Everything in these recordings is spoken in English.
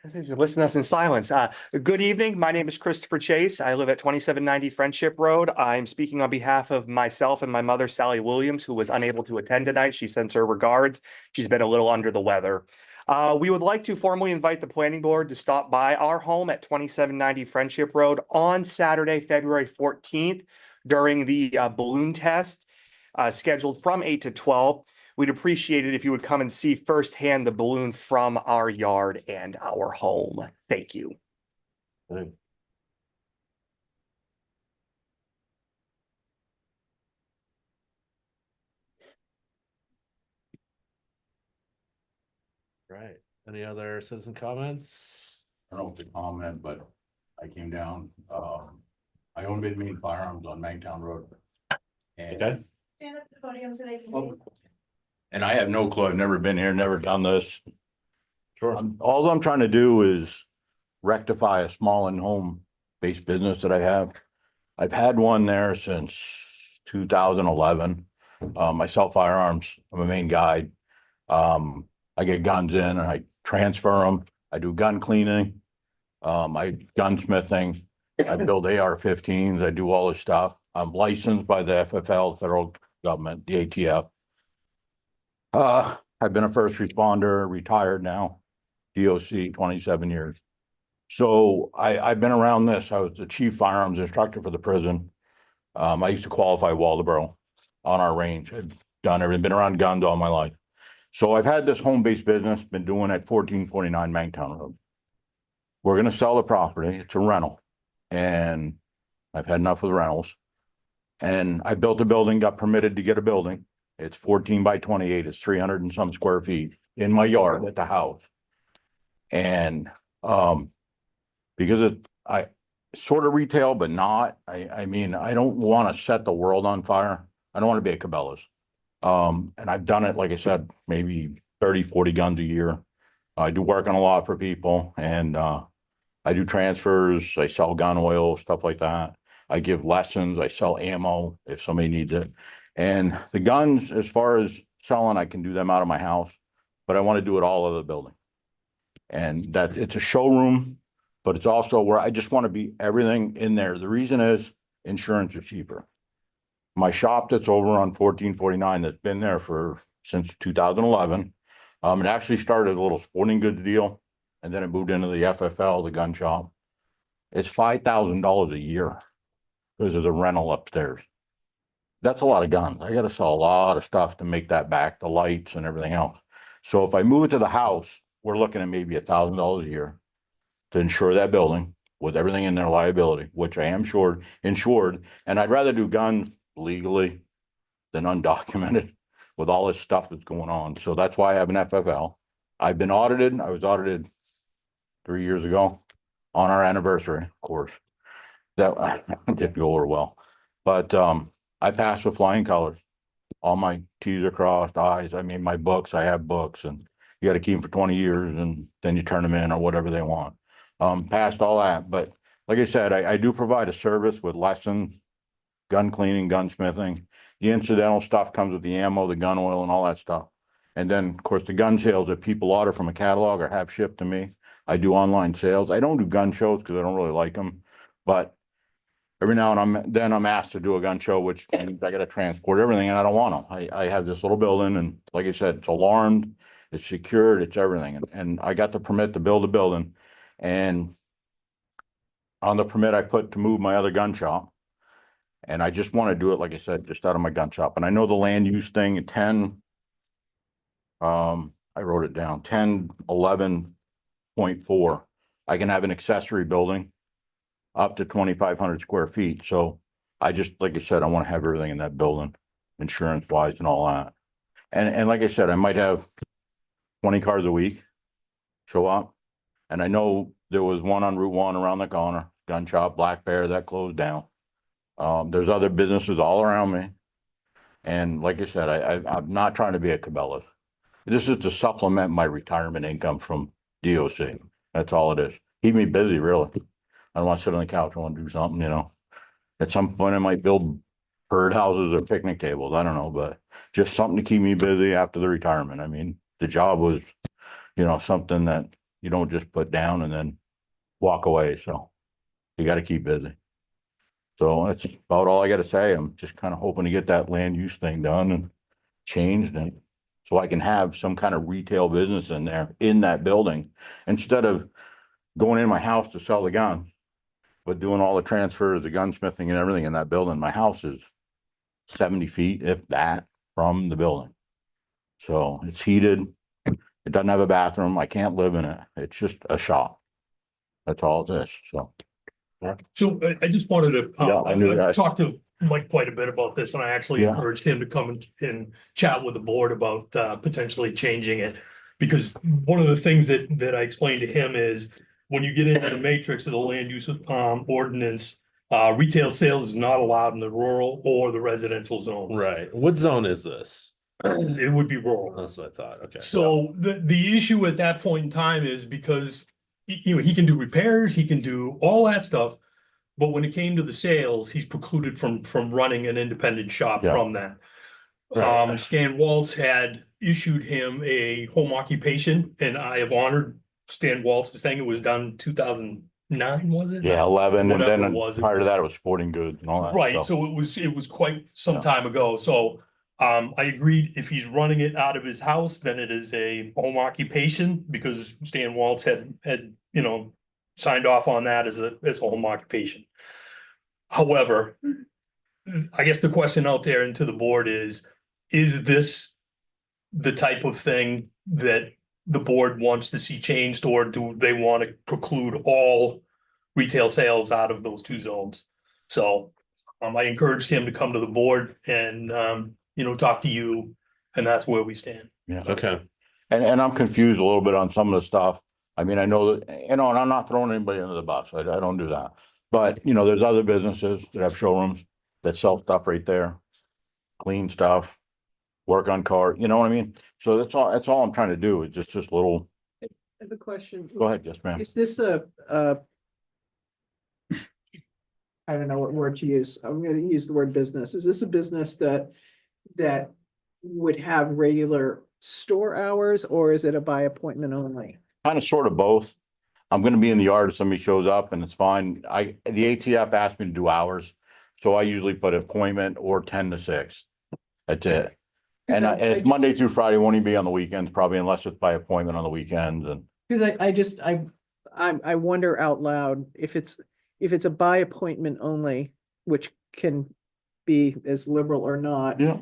Listen to us in silence. Good evening. My name is Christopher Chase. I live at 2790 Friendship Road. I'm speaking on behalf of myself and my mother, Sally Williams, who was unable to attend tonight. She sends her regards. She's been a little under the weather. We would like to formally invite the planning board to stop by our home at 2790 Friendship Road on Saturday, February 14th during the balloon test scheduled from 8 to 12. We'd appreciate it if you would come and see firsthand the balloon from our yard and our home. Thank you. Right. Any other citizen comments? I don't know if it's a comment, but I came down. I own Mid-Main Firearms on Magtown Road. And, Stand up at the podium so they can. oh, and I have no clue. I've never been here, never done this. Sure. All I'm trying to do is rectify a small and home-based business that I have. I've had one there since 2011. I sell firearms. I'm a main guide. I get guns in and I transfer them. I do gun cleaning. I gunsmithing. I build AR-15s. I do all this stuff. I'm licensed by the FFL, federal government, the ATF. I've been a first responder, retired now, DOC, 27 years. So I've been around this. I was the chief firearms instructor for the prison. I used to qualify Waldeboro on our range. I've done everything, been around guns all my life. So I've had this home-based business, been doing it 1449 Magtown Road. We're going to sell the property. It's a rental. And I've had enough of the rentals. And I built a building, got permitted to get a building. It's 14 by 28. It's 300 and some square feet in my yard at the house. And because I sort of retail, but not, I mean, I don't want to set the world on fire. I don't want to be a Cabela's. And I've done it, like I said, maybe 30, 40 guns a year. I do work on a lot for people and I do transfers. I sell gun oil, stuff like that. I give lessons. I sell ammo if somebody needs it. And the guns, as far as selling, I can do them out of my house, but I want to do it all over the building. And that it's a showroom, but it's also where I just want to be everything in there. The reason is insurance is cheaper. My shop that's over on 1449 that's been there since 2011. It actually started as a little sporting goods deal, and then it moved into the FFL, the gun shop. It's $5,000 a year because of the rental upstairs. That's a lot of guns. I got to sell a lot of stuff to make that back, the lights and everything else. So if I move it to the house, we're looking at maybe $1,000 a year to insure that building with everything in their liability, which I am insured. And I'd rather do guns legally than undocumented with all this stuff that's going on. So that's why I have an FFL. I've been audited. I was audited 3 years ago on our anniversary, of course. That didn't go over well, but I passed with flying colors. All my T's are crossed, I's. I mean, my books, I have books, and you got to keep them for 20 years, and then you turn them in or whatever they want. Passed all that, but like I said, I do provide a service with lessons, gun cleaning, gunsmithing. The incidental stuff comes with the ammo, the gun oil, and all that stuff. And then, of course, the gun sales that people order from a catalog or have shipped to me. I do online sales. I don't do gun shows because I don't really like them, but every now and then I'm asked to do a gun show, which means I got to transport everything, and I don't want to. I have this little building, and like I said, it's alarmed, it's secured, it's everything. And I got the permit to build a building, and on the permit I put to move my other gun shop. And I just want to do it, like I said, just out of my gun shop. And I know the land use thing at 10, I wrote it down, 1011.4. I can have an accessory building up to 2,500 square feet. So I just, like I said, I want to have everything in that building, insurance wise and all that. And like I said, I might have 20 cars a week show up. And I know there was one on Route 1 around the corner, gun shop, Black Bear, that closed down. There's other businesses all around me. And like I said, I'm not trying to be a Cabela's. This is to supplement my retirement income from DOC. That's all it is. Keep me busy, really. I don't want to sit on the couch. I want to do something, you know. At some point I might build bird houses or picnic tables. I don't know, but just something to keep me busy after the retirement. I mean, the job was, you know, something that You don't just put down and then walk away, so you gotta keep busy. So that's about all I gotta say. I'm just kind of hoping to get that land use thing done and changed, and so I can have some kind of retail business in there, in that building, instead of going in my house to sell the guns, but doing all the transfers, the gunsmithing and everything in that building. My house is 70 feet, if that, from the building. So it's heated. It doesn't have a bathroom. I can't live in it. It's just a shop. That's all it is. So, So I just wanted to, Yeah, I knew I that. talked to Mike quite a bit about this, and I actually Yeah. encouraged him to come and chat with the board about potentially changing it. Because one of the things that I explained to him is when you get into the matrix of the land use ordinance, retail sales is not allowed in the rural or the residential zone. Right. What zone is this? It would be rural. That's what I thought. Okay. So the issue at that point in time is because, you know, he can do repairs, he can do all that stuff. But when it came to the sales, he's precluded from running an independent shop Yeah. from that. Right. Stan Waltz had issued him a home occupation, and I have honored Stan Waltz, saying it was done 2009, was it? yeah, 11, and Whatever then it was, it prior to was- that, it was sporting goods and all that. Right, so it was quite some Yeah. time ago, so I agreed if he's running it out of his house, then it is a home occupation, because Stan Waltz had, you know, signed off on that as a home occupation. However, I guess the question out there into the board is this the type of thing that the board wants to see changed, or do they want to preclude all retail sales out of those two zones? So I encouraged him to come to the board and you know, talk to you, and that's where we stand. Yeah. Okay. And I'm confused a little bit on some of the stuff. I mean, I know that, you know, and I'm not throwing anybody under the bus. I don't do that. But, you know, there's other businesses that have showrooms that sell stuff right there. Clean stuff, work on car, you know what I mean? So that's all I'm trying to do is just this little, I have a question. go ahead, yes, ma'am. Is this I don't know what word to use. I'm gonna use the word business. Is this a business that would have regular store hours, or is it a by appointment only? Kind of sort of both. I'm gonna be in the yard if somebody shows up and it's fine. The ATF asked me to do hours. So I usually put appointment or 10 to 6. That's it. And Because it's Monday through Friday, won't even be on the weekends, probably unless it's by appointment on the weekends and. Because I wonder out loud if it's a by appointment only, which can be as liberal or not. Yeah.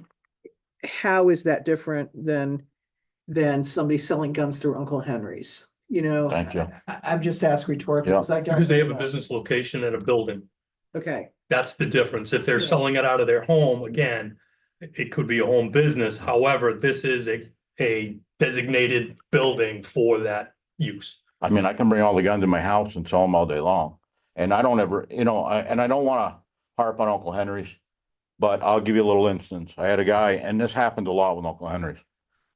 How is that different than somebody selling guns through Uncle Henry's? You know? Thank you. I'm just asking rhetorically. Yeah. I don't Because they have a know. business location and a building. Okay, That's the difference. If they're Yeah. selling it out of their home, again, it could be a home business. However, this is a designated building for that use. I mean, I can bring all the guns in my house and sell them all day long. And I don't ever, you know, and I don't wanna harp on Uncle Henry's. But I'll give you a little instance. I had a guy, and this happened a lot with Uncle Henry's.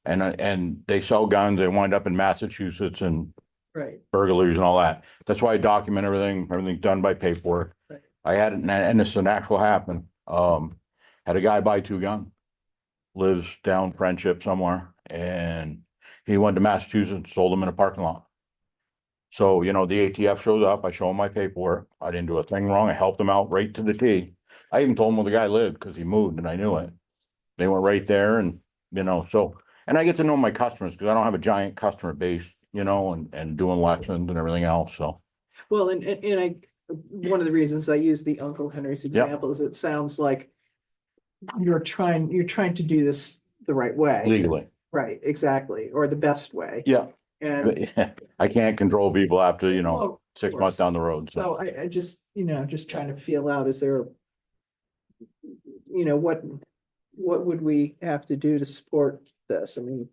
And they sell guns, they wind up in Massachusetts and right. burglaries and all that. That's why I document everything's done by paperwork. Right. I had, and this is an actual happen, had a guy buy 2 guns. Lives down Friendship somewhere, and he went to Massachusetts, sold them in a parking lot. So, you know, the ATF shows up, I show him my paperwork, I didn't do a thing wrong, I helped him out right to the T. I even told him where the guy lived, because he moved and I knew it. They went right there and, you know, so, and I get to know my customers, because I don't have a giant customer base, you know, and doing lessons and everything else, so. Well, and one of the reasons I use the Uncle Henry's example is it sounds like you're trying to do this the right way. Legally, Right, exactly, or the best way. yeah, And I can't control people after, you know, well, 6 course. months down the road, so. so I just, you know, just trying to feel out, is there, you know, what would we have to do to support this? I mean,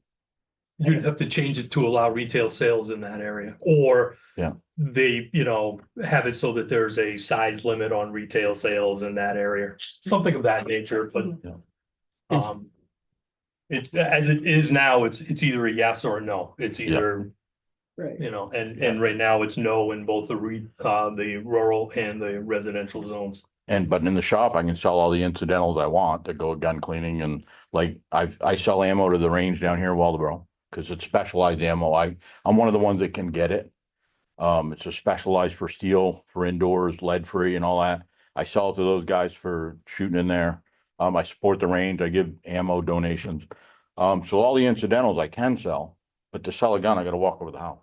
You'd have to change it to allow retail sales in that area, or Yeah. they, you know, have it so that there's a size limit on retail sales in that area, something of that nature, but Yeah. Is- it, as it is now, it's either a yes or a no. It's Yeah. either, right, you know, and right now it's no in both the rural and the residential zones. But in the shop, I can sell all the incidentals I want that go with gun cleaning and like I sell ammo to the range down here in Waldeboro. because it's specialized ammo. I'm one of the ones that can get it. It's a specialized for steel, for indoors, lead free and all that. I sell it to those guys for shooting in there. I support the range. I give ammo donations. So all the incidentals I can sell, but to sell a gun, I gotta walk over the house.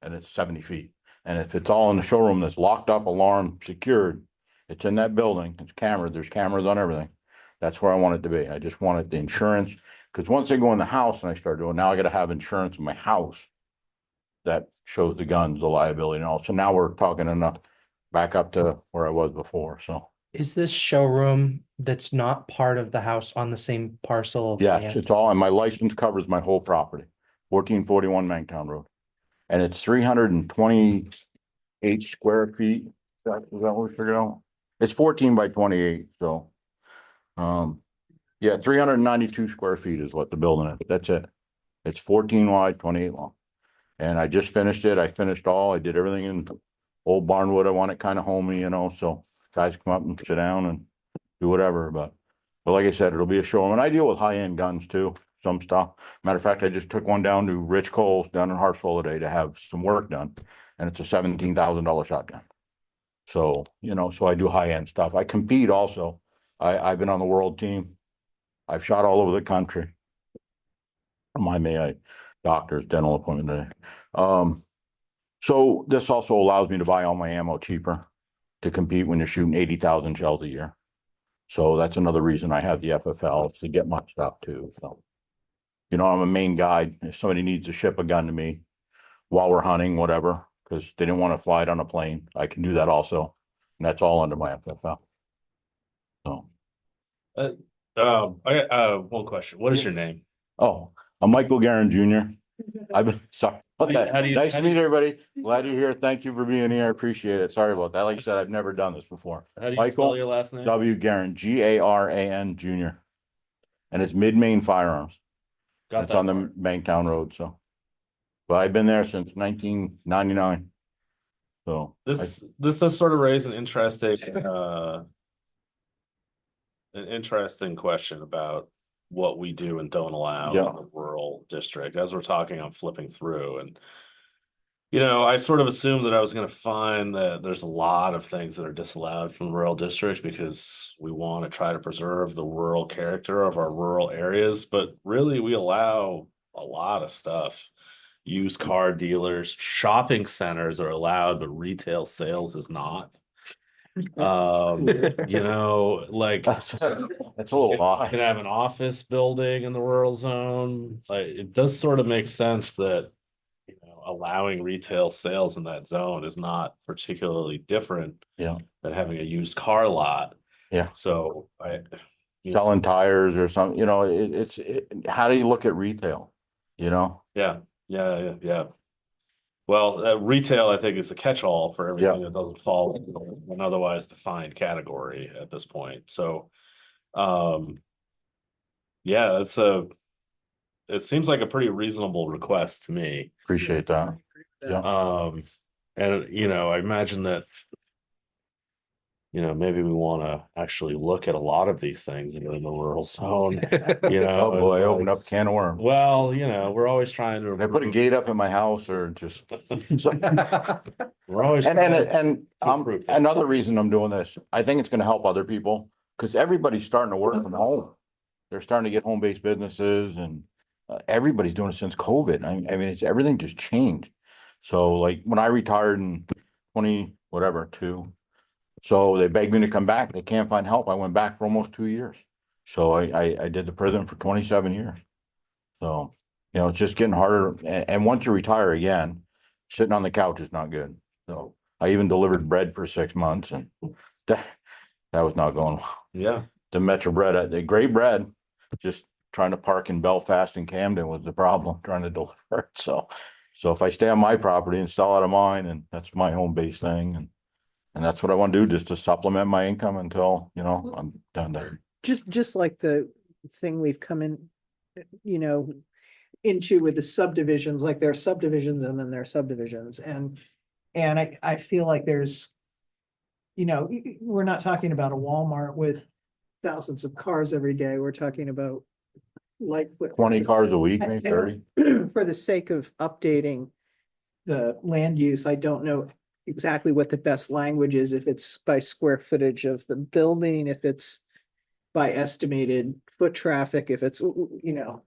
And it's 70 feet. And if it's all in the showroom that's locked up, alarm, secured, it's in that building, it's camera, there's cameras on everything. That's where I want it to be. I just wanted the insurance, because once they go in the house and I start doing, now I gotta have insurance in my house that shows the guns, the liability and all. So now we're talking enough back up to where I was before, so. Is this showroom that's not part of the house on the same parcel? of Yes, land? it's all, and my license covers my whole property, 1441 Mangtown Road. And it's 328 square feet. Is that what we figured out? It's 14 by 28, so. Yeah, 392 square feet is what the building is. That's it. It's 14 wide, 28 long. And I just finished it. I finished all, I did everything in old barnwood. I want it kind of homey, so guys come up and sit down and do whatever, but like I said, it'll be a showroom. And I deal with high-end guns too, some stuff. Matter of fact, I just took one down to Rich Cole's down in Hartsville today to have some work done, and it's a $17,000 shotgun. So, so I do high-end stuff. I compete also. I've been on the world team. I've shot all over the country. Remind me, doctor's dental appointment today. So this also allows me to buy all my ammo cheaper to compete when you're shooting 80,000 shells a year. So that's another reason I have the FFL, to get my stuff too, so. I'm a main guide. If somebody needs to ship a gun to me while we're hunting, whatever, because they didn't want to fly it on a plane, I can do that also. And that's all under my FFL. So, I got one question. What is your name? oh, I'm Michael Guerin Jr. I've been, sorry about that. How do you- Nice how to do you- meet everybody. Glad you're here. Thank you for being here. I appreciate it. Sorry about that. Like I said, I've never done this before. How do you Michael spell your last name? W. Guerin, Garan Jr. And it's Mid-Main Firearms. Got It's that on the part. Banktown Road, so. But I've been there since 1999. So. This does sort of raise an interesting question about what we do and don't allow Yeah. in the rural district. As we're talking, I'm flipping through and I sort of assumed that I was going to find that there's a lot of things that are disallowed from the rural district because we want to try to preserve the rural character of our rural areas, but really we allow a lot of stuff. Used car dealers, shopping centers are allowed, but retail sales is not. Like That's a little you can odd. have an office building in the rural zone. Like it does sort of make sense that allowing retail sales in that zone is not particularly different Yeah. than having a used car lot. Yeah. So Selling tires or something, how do you look at retail? yeah. Well, retail, I think, is a catch-all for everything that doesn't fall into an otherwise defined category at this point. So, yeah, it seems like a pretty reasonable request to me. Appreciate that. Yeah. And I imagine that maybe we want to actually look at a lot of these things that are in the rural zone. Oh boy, open up a can of worms. Well, we're always trying to. Can I put a gate up in my house or just? We're always. And improve things. another reason I'm doing this, I think it's gonna help other people, because everybody's starting to work from home. They're starting to get home-based businesses and everybody's doing it since COVID. I mean, everything just changed. So like when I retired in 2. So they begged me to come back. They can't find help. I went back for almost 2 years. So I did the prison for 27 years. So, it's just getting harder. And once you retire again, sitting on the couch is not good. So I even delivered bread for 6 months and that was not going well. Yeah. The Metro bread, the gray bread, just trying to park in Belfast and Camden was the problem, trying to deliver it. So if I stay on my property and sell out of mine, and that's my home base thing, and that's what I want to do, just to supplement my income until, I'm done there. Just like the thing we've come in, into with the subdivisions, like there are subdivisions and then there are subdivisions, and I feel like there's, we're not talking about a Walmart with thousands of cars every day. We're talking about, like. 20 cars a week, maybe I don't- 30. For the sake of updating the land use, I don't know exactly what the best language is, if it's by square footage of the building, if it's by estimated foot traffic, if it's, you know.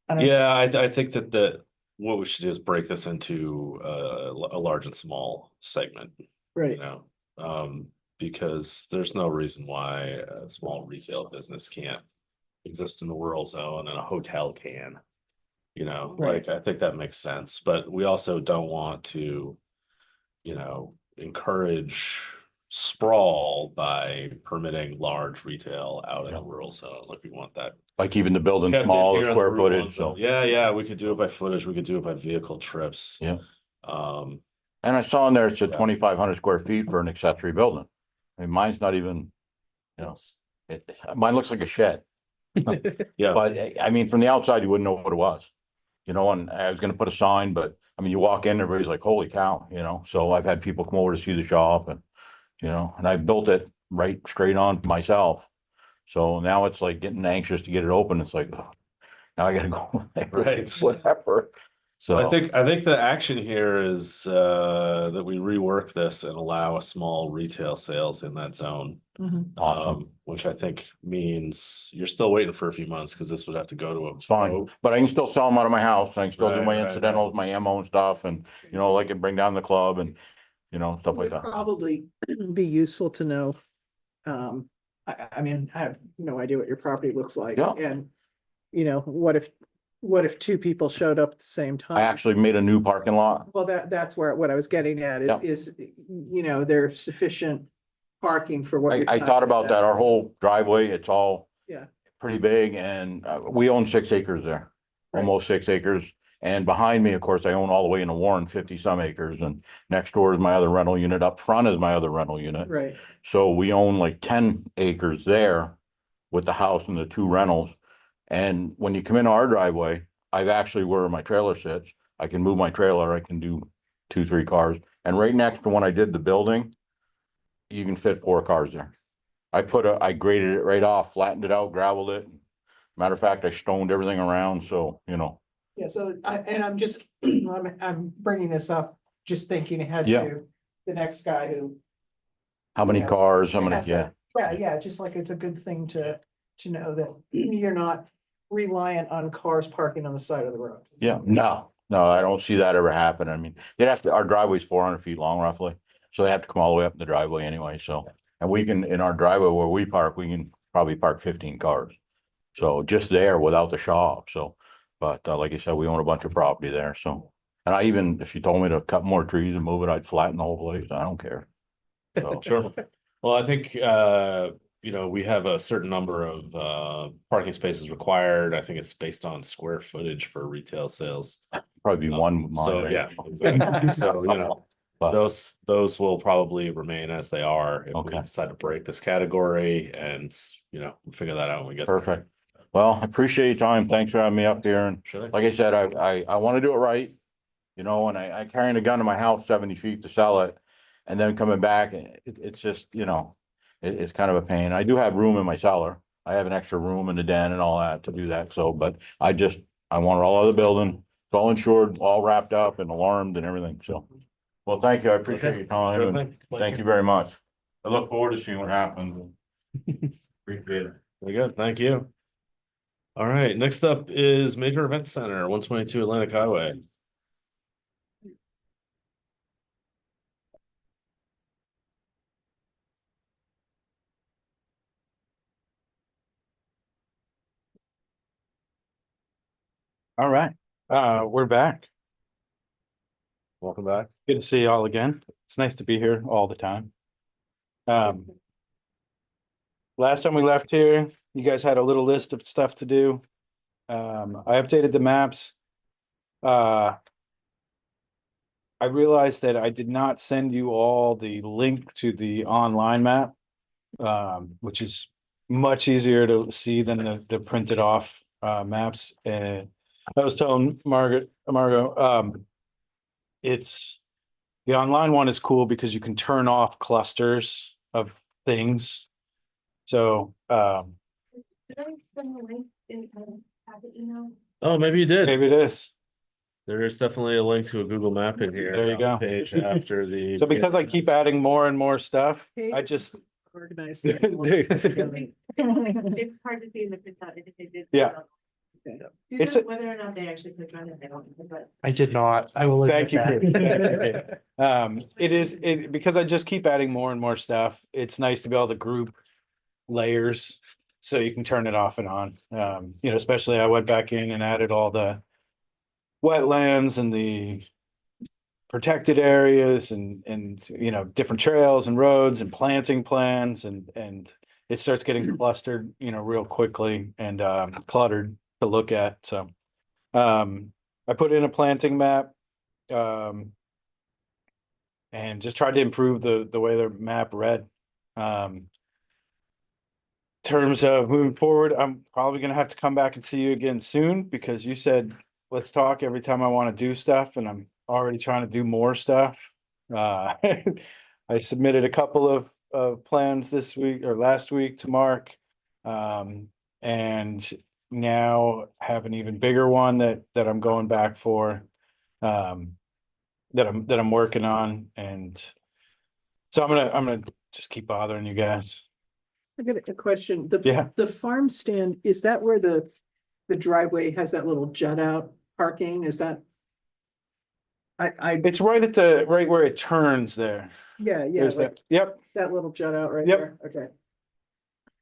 I don't- Yeah, I think that what we should do is break this into a large and small segment, you Right, know? Because there's no reason why a small retail business can't exist in the rural zone and a hotel can. You know, Right. like, I think that makes sense, but we also don't want to, you know, encourage sprawl by permitting large retail out in the rural zone. Like, we want that By keeping the building kept in small, the here on square Route 1 footage, zone. so. Yeah, we could do it by footage, we could do it by vehicle trips. Yeah. Um, And I saw in there, it said Yeah. 2,500 square feet for an accessory building. I mean, mine's not even, you know, mine looks like a shed. yeah, But I mean, from the outside, you wouldn't know what it was. You know, and I was gonna put a sign, but I mean, you walk in, everybody's like, holy cow, you know? So I've had people come over to see the shop and, you know, and I built it right straight on myself. So now it's like getting anxious to get it open. It's like, ugh, now I gotta go. Right. Whatever. So I think the action here is that we rework this and allow a small retail sales in that zone. Mhm. Awesome. Which I think means you're still waiting for a few months because this would have to go to a it's fine, vote. but I can still sell them out of my house. I can still do Right, my right, incidentals, my ammo and stuff and, you know, like, bring down the club and, you know, stuff like Would that. probably be useful to know. I mean, I have no idea what your property looks like. Yeah. And, you know, what if two people showed up at the same time? I actually made a new parking lot. Well, that's what I was getting at Yeah. is, you know, there's sufficient parking for what you're I talking thought about that. Our whole driveway, it's all Yeah. pretty big and we own 6 acres there, Right. almost 6 acres. And behind me, of course, I own all the way into Warren, 50 some acres, and next door is my other rental unit. Up front is my other rental unit. Right, So we own like 10 acres there with the house and the 2 rentals. And when you come into our driveway, I've actually where my trailer sits, I can move my trailer, I can do 2, 3 cars. And right next to when I did the building, you can fit 4 cars there. I graded it right off, flattened it out, gravelled it. Matter of fact, I stoned everything around, so, you know, yeah, so I'm just, I'm bringing this up, just thinking ahead Yeah. to the next guy who. how many Yeah. cars, how many, has yeah. Yeah, just like it's a good thing to know that you're not reliant on cars parking on the side of the road. Yeah, no, I don't see that ever happen. I mean, they'd have to, our driveway's 400 feet long roughly. So they have to come all the way up in the driveway anyway, so. And we can, in our driveway where we park, we can probably park 15 cars. So just there without the shop, so. But like I said, we own a bunch of property there, so. And I even, if you told me to cut more trees and move it, I'd flatten the whole place. I don't care. So, Sure. Well, I think, you know, we have a certain number of parking spaces required. I think it's based on square footage for retail sales. probably be one. with mine, So, right? yeah, exactly. So, you know, But- those will probably remain as they are if we Okay. decide to break this category and, you know, we'll figure that out when we get there. Perfect. Well, I appreciate your time. Thanks for having me up here and Sure. like I said, I want to do it right. You know, and I carrying a gun to my house 70 feet to sell it. And then coming back, it's just, you know, it's kind of a pain. I do have room in my cellar. I have an extra room in the den and all that to do that. So, but I want it all out of the building. It's all insured, all wrapped up and alarmed and everything. So, well, thank you. I appreciate Okay. your time Sure and thing. thank you very much. I look forward to seeing what happens. Appreciate it. Very good. Thank you. All right, next up is Major Event Center, 122 Atlantic Highway. All right, we're back. Welcome back. Good to see you all again. It's nice to be here all the time. Last time we left here, you guys had a little list of stuff to do. I updated the maps. I realized that I did not send you all the link to the online map, which is much easier to see than the printed off maps. And I was telling Margot, it's the online one is cool because you can turn off clusters of things. So Did I send the link in, Have the email? Oh, maybe you did. Maybe it is. There is definitely a link to a Google map in here. There you on go. the Page after the. So because I keep adding more and more stuff, I just. Organized. Yeah. It's hard to see if it's not, if they did. Yeah. Do It's know a- whether or not they actually clicked on it, they don't, but. I did not. I will admit Thank you. that. Kate. Thank you, Kate. It is, because I just keep adding more and more stuff, it's nice to be able to group layers. So you can turn it off and on, especially I went back in and added all the wetlands and the protected areas and, different trails and roads and planting plans and it starts getting clustered, real quickly and, cluttered to look at, so. I put in a planting map, and just tried to improve the way the map read. Terms of moving forward, I'm probably gonna have to come back and see you again soon because you said, let's talk every time I want to do stuff and I'm already trying to do more stuff. I submitted a couple of plans this week or last week to Mark. And now have an even bigger one that I'm going back for. That I'm working on and so I'm gonna just keep bothering you guys. I got a question. Yeah. The farm stand, is that where the driveway has that little jut out parking? Is that? It's right where it turns there. Yeah, There's like that, yep, that little jut out right Yep. there. Okay.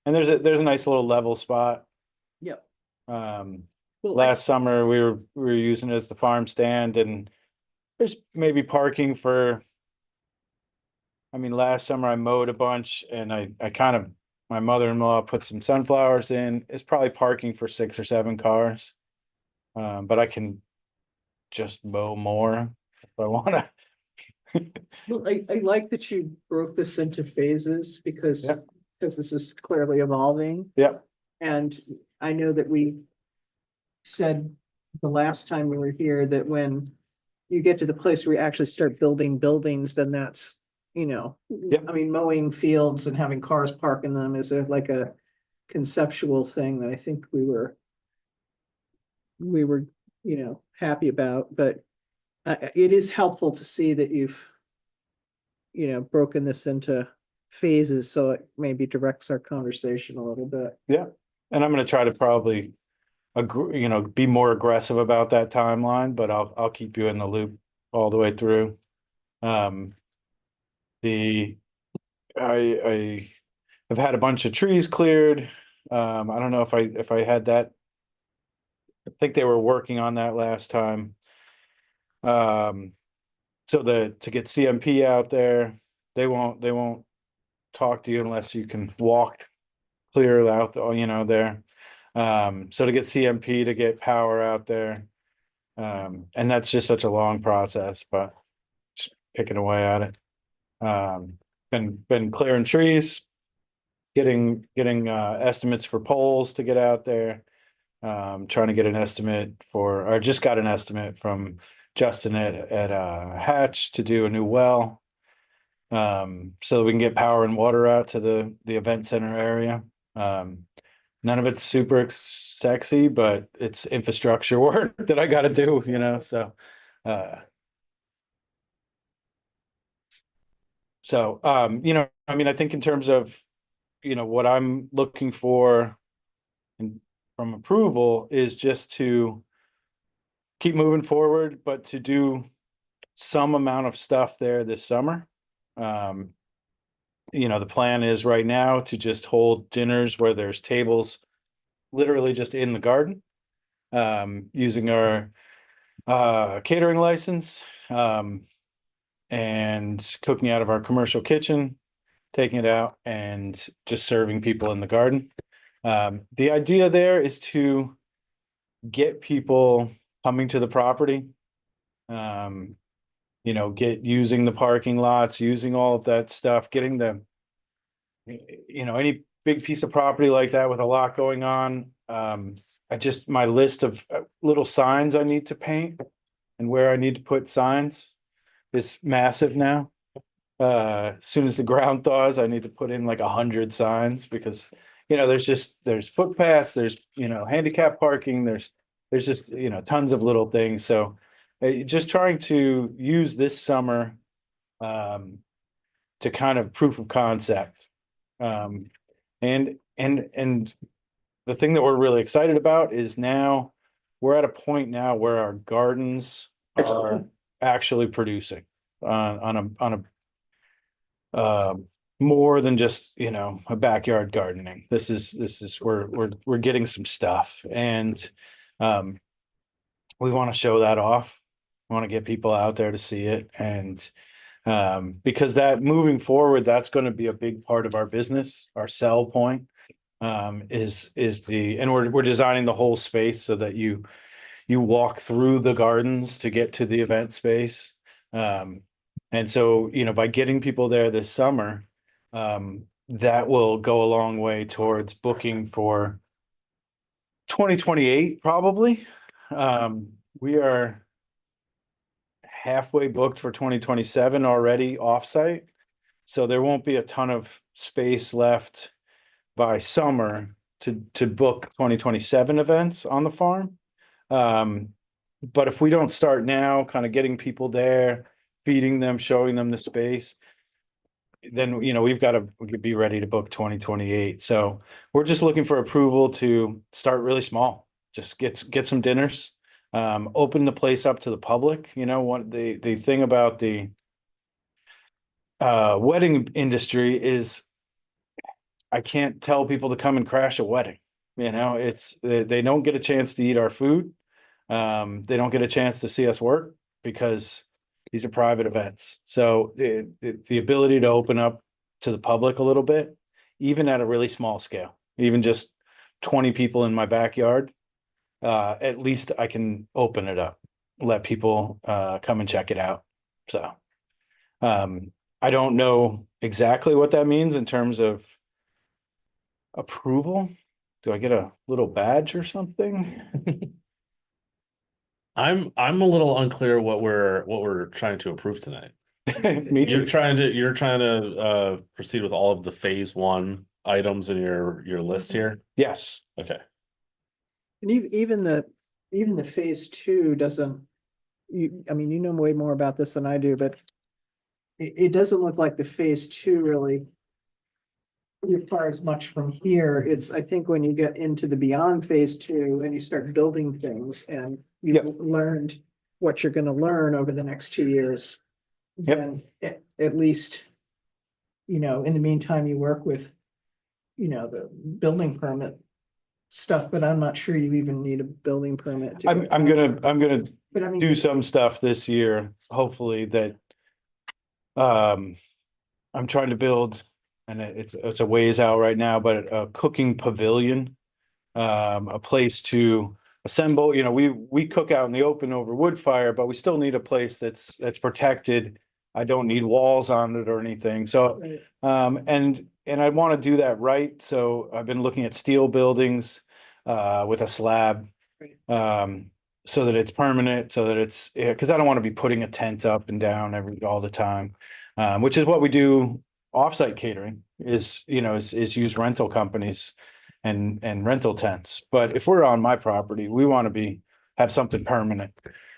and there's a nice little level spot. Yep. Um, Well, last summer we were using it as the farm stand and there's maybe parking for. I mean, last summer I mowed a bunch and I kind of, my mother-in-law put some sunflowers in. It's probably parking for 6 or 7 cars. But I can just mow more if I wanna. Well, I like that you broke this into phases because, Yep. because this is clearly evolving. Yep. And I know that we said the last time we were here that when you get to the place where you actually start building buildings, then that's, Yep. I mean, mowing fields and having cars park in them is like a conceptual thing that I think we were, happy about, but it is helpful to see that you've, broken this into phases, so it maybe directs our conversation a little bit. And I'm gonna try to probably be more aggressive about that timeline, but I'll keep you in the loop all the way through. I have had a bunch of trees cleared. I don't know if I had that. I think they were working on that last time. So to get CMP out there, they won't talk to you unless you can walk clear out, there. So to get CMP, to get power out there. And that's just such a long process, but just picking away at it. Been clearing trees, getting estimates for poles to get out there. Trying to get an estimate or just got an estimate from Justin at Hatch to do a new well. So that we can get power and water out to the event center area. None of it's super sexy, but it's infrastructure work that I gotta do, so. I mean, I think in terms of, what I'm looking for from approval is just to keep moving forward, but to do some amount of stuff there this summer. The plan is right now to just hold dinners where there's tables literally just in the garden, using our catering license, and cooking out of our commercial kitchen, taking it out and just serving people in the garden. The idea there is to get people coming to the property. Get using the parking lots, using all of that stuff, getting the, any big piece of property like that with a lot going on. My list of little signs I need to paint and where I need to put signs is massive now. As soon as the ground thaws, I need to put in like 100 signs because, you know, there's footpaths, there's, you know, handicap parking, there's just, you know, tons of little things. So just trying to use this summer to kind of proof of concept. And the thing that we're really excited about is now we're at a point now where our gardens are actually producing on a more than just, you know, a backyard gardening. This is we're getting some stuff, and we want to show that off. We want to get people out there to see it, and because that moving forward, that's going to be a big part of our business. Our sell point is and we're designing the whole space so that you walk through the gardens to get to the event space. And so, you know, by getting people there this summer, that will go a long way towards booking for 2028, probably. We are halfway booked for 2027 already offsite. So there won't be a ton of space left by summer to book 2027 events on the farm. But if we don't start now, kind of getting people there, feeding them, showing them the space, then, you know, we've got to be ready to book 2028. So we're just looking for approval to start really small, just get some dinners, open the place up to the public. You know, what the thing about the wedding industry is I can't tell people to come and crash a wedding. You know, they don't get a chance to eat our food. They don't get a chance to see us work because these are private events. So the ability to open up to the public a little bit, even at a really small scale, even just 20 people in my backyard, at least I can open it up, let people come and check it out. So I don't know exactly what that means in terms of approval. Do I get a little badge or something? I'm a little unclear what we're trying to approve tonight. Me You're too. trying to proceed with all of the phase one items in your list here. Yes. Okay. And even the phase two doesn't, I mean, you know way more about this than I do, but it doesn't look like the phase two really requires much from here. It's, I think when you get into the beyond phase two and you start building things and Yep. you've learned what you're gonna learn over the next 2 years. Yep. Then at least, you know, in the meantime, you work with, you know, the building permit stuff, but I'm not sure you even need a building permit. to go I'm gonna But I mean, do some stuff this year, hopefully that I'm trying to build, and it's a ways out right now, but a cooking pavilion, a place to assemble. You know, we cook out in the open over wood fire, but we still need a place that's protected. I don't need walls on it or anything. So and I want to do that right. So I've been looking at steel buildings with a slab. So that it's permanent, so that it's, because I don't want to be putting a tent up and down all the time, which is what we do. Offsite catering is, you know, is use rental companies and rental tents. But if we're on my property, we want to have something permanent.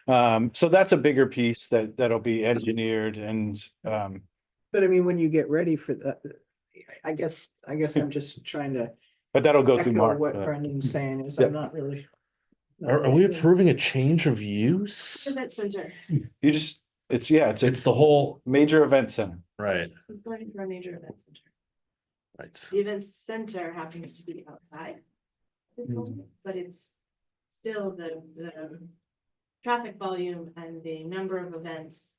So that's a bigger piece that'll be engineered and but I mean, when you get ready for that, I guess I'm just trying to but that'll go through echo Mark. what Brendan's saying is Yep. I'm not really. Are we approving a change of use? Event center, You just, it's It's the whole, major event center. right, it's going for a major event center. right. The event center happens to be outside. this moment, But it's still the traffic volume and the number of events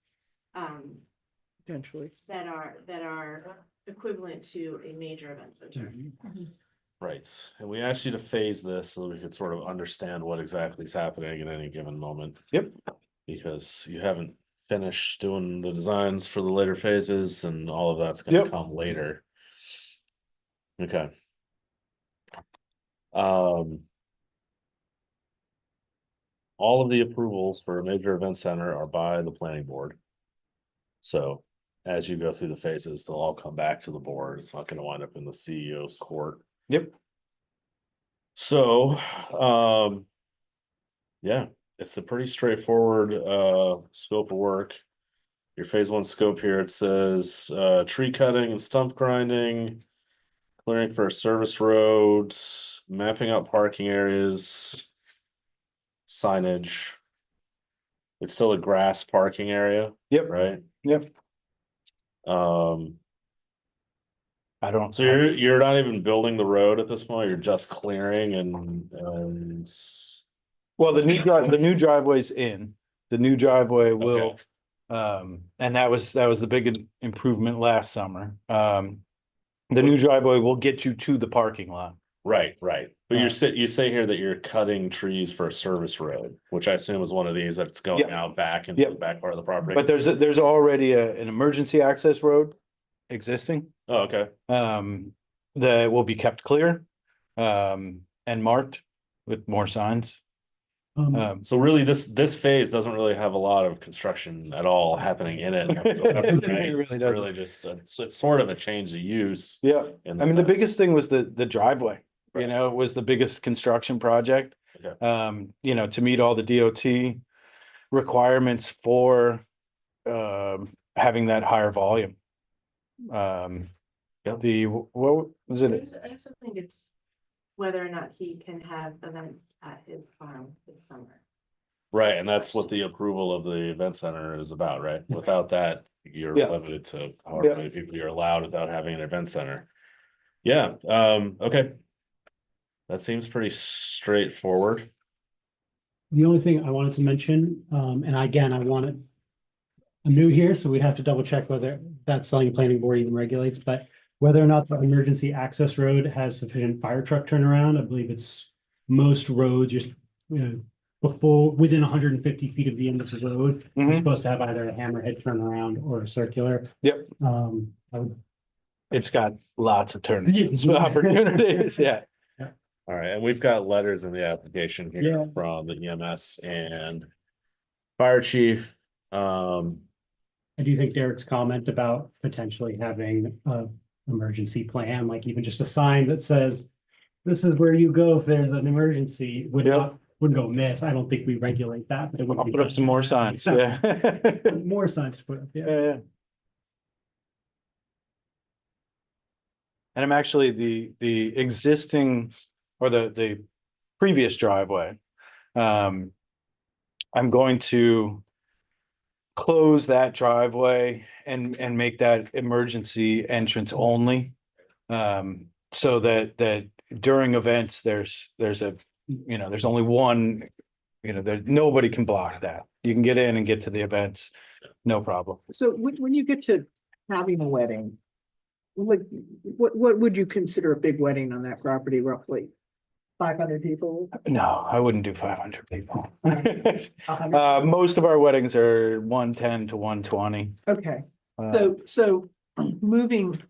Potentially. that are equivalent to a major event center. Right, and we asked you to phase this so that we could sort of understand what exactly is happening at any given moment. Yep. Because you haven't finished doing the designs for the later phases and all of that's gonna Yep. come later. Okay. All of the approvals for a major event center are by the planning board. So as you go through the phases, they'll all come back to the board. It's not gonna wind up in the CEO's court. Yep. So, yeah, it's a pretty straightforward scope of work. Your phase one scope here, it says tree cutting and stump grinding, clearing for a service road, mapping out parking areas, signage. It's still a grass parking area, Yep, right? yep. Um, I don't. so you're not even building the road at this point, you're just clearing and Well, the new driveway's in, the new driveway will, and that was the big improvement last summer. The new driveway will get you to the parking lot. right, right. But Right. you say here that you're cutting trees for a service road, which I assume is one of these that's going Yep. out back into Yep. the back part of the property. But there's already an emergency access road existing, Oh, okay. that will be kept clear, and marked with more signs. So really, this phase doesn't really have a lot of construction at all happening in it. whatsoever, It right? really It's doesn't. really just it's sort of a change of use. Yeah, in I mean, the that's- biggest thing was the driveway, you Right. know, was the biggest construction project. Okay. You know, to meet all the DOT requirements for having that higher volume. Yep. What was I it? also think it's whether or not he can have events at his farm this summer. Right, and that's what the approval of the event center is about, right? Without that, you're Yeah. limited to however Yeah. many people you're allowed without having an event center. Yeah, okay. That seems pretty straightforward. The only thing I wanted to mention, and again, I'm new here, so we'd have to double check whether that zoning planning board even regulates, but whether or not the emergency access road has sufficient fire truck turnaround, I believe it's most roads, just, within 150 feet of the end of the road, you're Mhm. supposed to have either a hammerhead turnaround or a circular. Yep. I would It's got lots of turn Yeah. opportunities, yeah. All right, and we've got letters in the application here Yeah. from the EMS and fire chief. I do think Derek's comment about potentially having a emergency plan, like even just a sign that says, this is where you go if there's an emergency, wouldn't go amiss. I don't think we regulate that. But it would I'll be put up some more signs, yeah. More signs to put up, yeah. Yeah. And I'm actually the existing or the previous driveway. I'm going to close that driveway and make that emergency entrance only. So that during events, there's only one, there, nobody can block that. You can get in and get to the events, no problem. So when you get to having a wedding, like, what would you consider a big wedding on that property roughly? 500 people? No, I wouldn't do 500 people. 100? Most of our weddings are 110 to 120. Okay, Uh, so moving,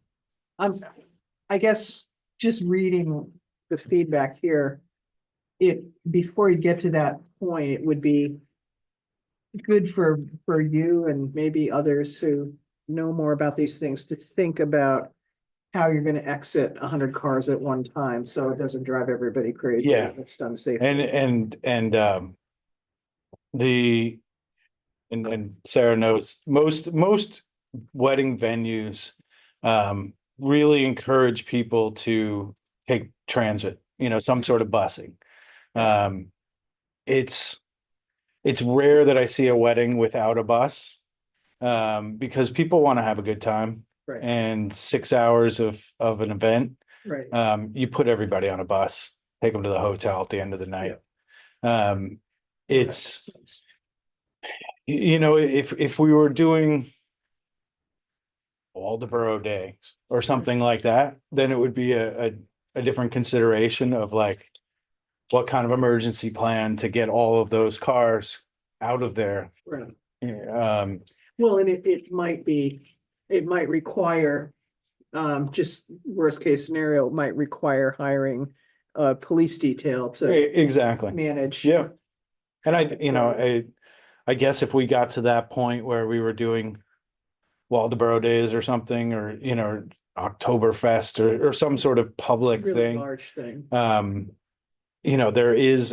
I guess just reading the feedback here. Before you get to that point, it would be good for you and maybe others who know more about these things to think about how you're gonna exit 100 cars at one time, so it doesn't drive everybody crazy. Yeah. It's done safely. And Sarah knows, most wedding venues really encourage people to take transit, some sort of busing. It's rare that I see a wedding without a bus, because people want to have a good time. Right, And 6 hours of an event, right. you put everybody on a bus, take them to the hotel at the end of the night. It's, if we were doing Waldeboro Day or something like that, then it would be a different consideration of like, what kind of emergency plan to get all of those cars out of there. Right. Well, and it might require, just worst case scenario, it might require hiring a police detail to exactly. manage. Yeah. And I guess if we got to that point where we were doing Waldeboro Days or something, or, Oktoberfest or some sort of public Really thing, large thing. you know, there is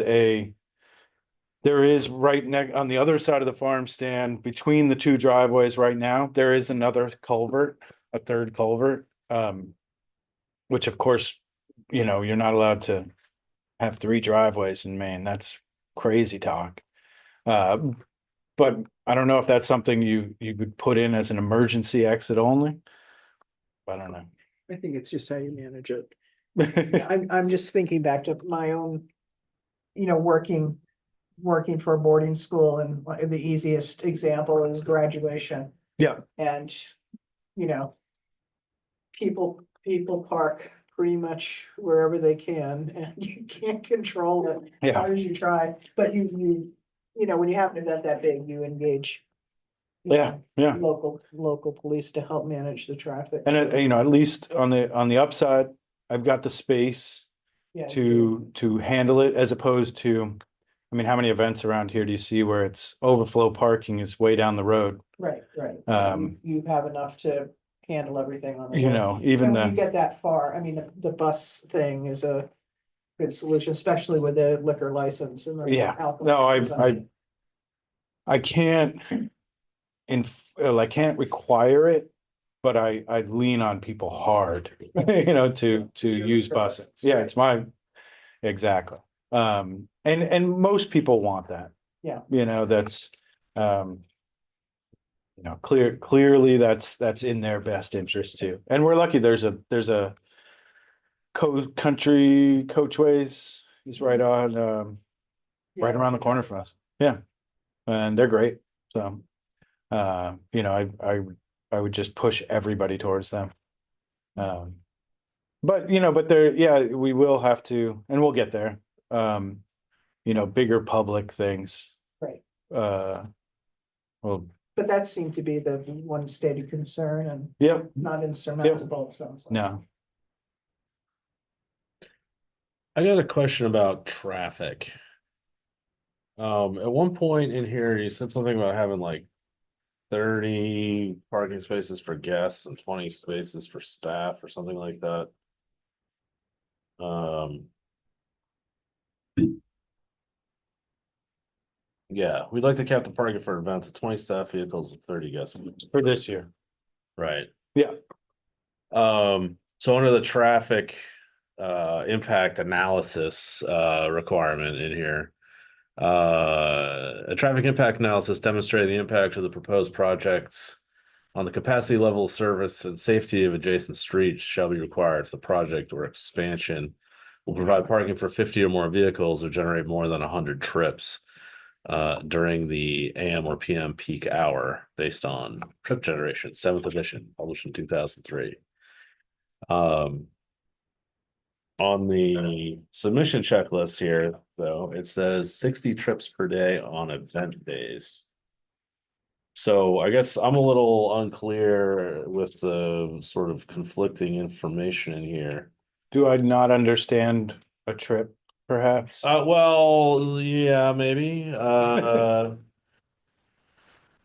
right next on the other side of the farm stand between the two driveways right now, there is another culvert, a third culvert. Which of course, you know, you're not allowed to have 3 driveways in Maine. That's crazy talk. But I don't know if that's something you would put in as an emergency exit only. I don't know. I think it's just how you manage it. I'm just thinking back to my own, you know, working for a boarding school, and the easiest example is graduation. Yeah. And, you know, people park pretty much wherever they can, and you can't control it. As Yeah. hard as you try, but you know, when you have an event that big, you engage. you Yeah, know, yeah. Local police to help manage the traffic. And you know, at least on the upside, I've got the space Yeah, to handle it as opposed to, I mean, how many events around here do you see where it's overflow parking is way down the road? right. You have enough to handle everything on the. You road. know, even When you the, get that far, I mean, the bus thing is a good solution, especially with the liquor license and. the yeah, alcohol no, consumption. I can't I can't require it, but I'd lean on people hard, you know, to Your use buses. preference, Yeah, right. it's exactly. And most people want that. Yeah. You know, that's, you know, clearly that's in their best interest too. And we're lucky there's a country coachways is right on, right Yeah. around the corner from us. Yeah. And they're great. So, you know, I would just push everybody towards them. But you know, yeah, we will have to, and we'll get there. You know, bigger public things. Right. Well, But that seemed to be the one stated concern and yep, not insurmountable, it sounds like. no, I got a question about traffic. At one point in here, you said something about having like 30 parking spaces for guests and 20 spaces for staff or something like that. Yeah, we'd like to cap the parking for events at 20 staff vehicles and 30 guests. for this year. Right. Yeah. So under the traffic impact analysis requirement in here, a traffic impact analysis demonstrating the impact of the proposed projects on the capacity level of service and safety of adjacent streets shall be required if the project or expansion will provide parking for 50 or more vehicles or generate more than 100 trips during the AM or PM peak hour based on trip generation, 7th edition, published in 2003. On the submission checklist here, though, it says 60 trips per day on event days. So I guess I'm a little unclear with the sort of conflicting information in here. Do I not understand a trip, perhaps? Well, yeah, maybe.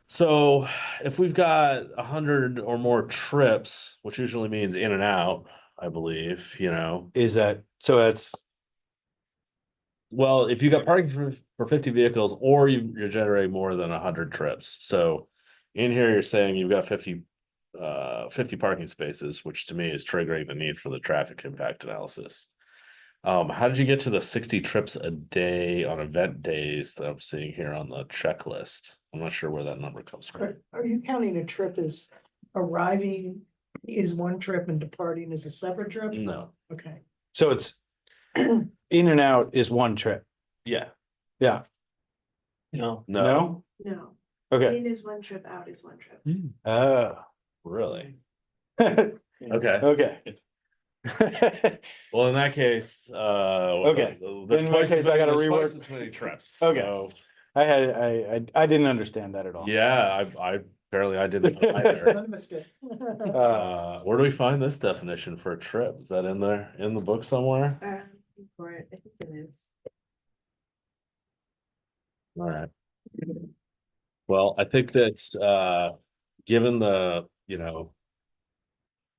So if we've got 100 or more trips, which usually means in and out, I believe, you know. Is that, so that's, Well, if you got parking for 50 vehicles or you're generating more than 100 trips. So in here, you're saying you've got 50 parking spaces, which to me is triggering the need for the traffic impact analysis. How did you get to the 60 trips a day on event days that I'm seeing here on the checklist? I'm not sure where that number comes from. Are you counting a trip as arriving is one trip and departing is a separate trip? No. Okay. so it's in and out is one trip. Yeah. Yeah, No. no? No, Okay. in is one trip, out is one trip. Oh. Really? Okay. Okay. Well, in that case, Okay. there's In that twice case, I gotta there's twice rework. as many trips. Okay. So, I didn't understand that at all. yeah, I apparently I didn't either. None of us did. Where do we find this definition for a trip? Is that in there in the book somewhere? For it, I think it is. All right. Well, I think that's given the, you know,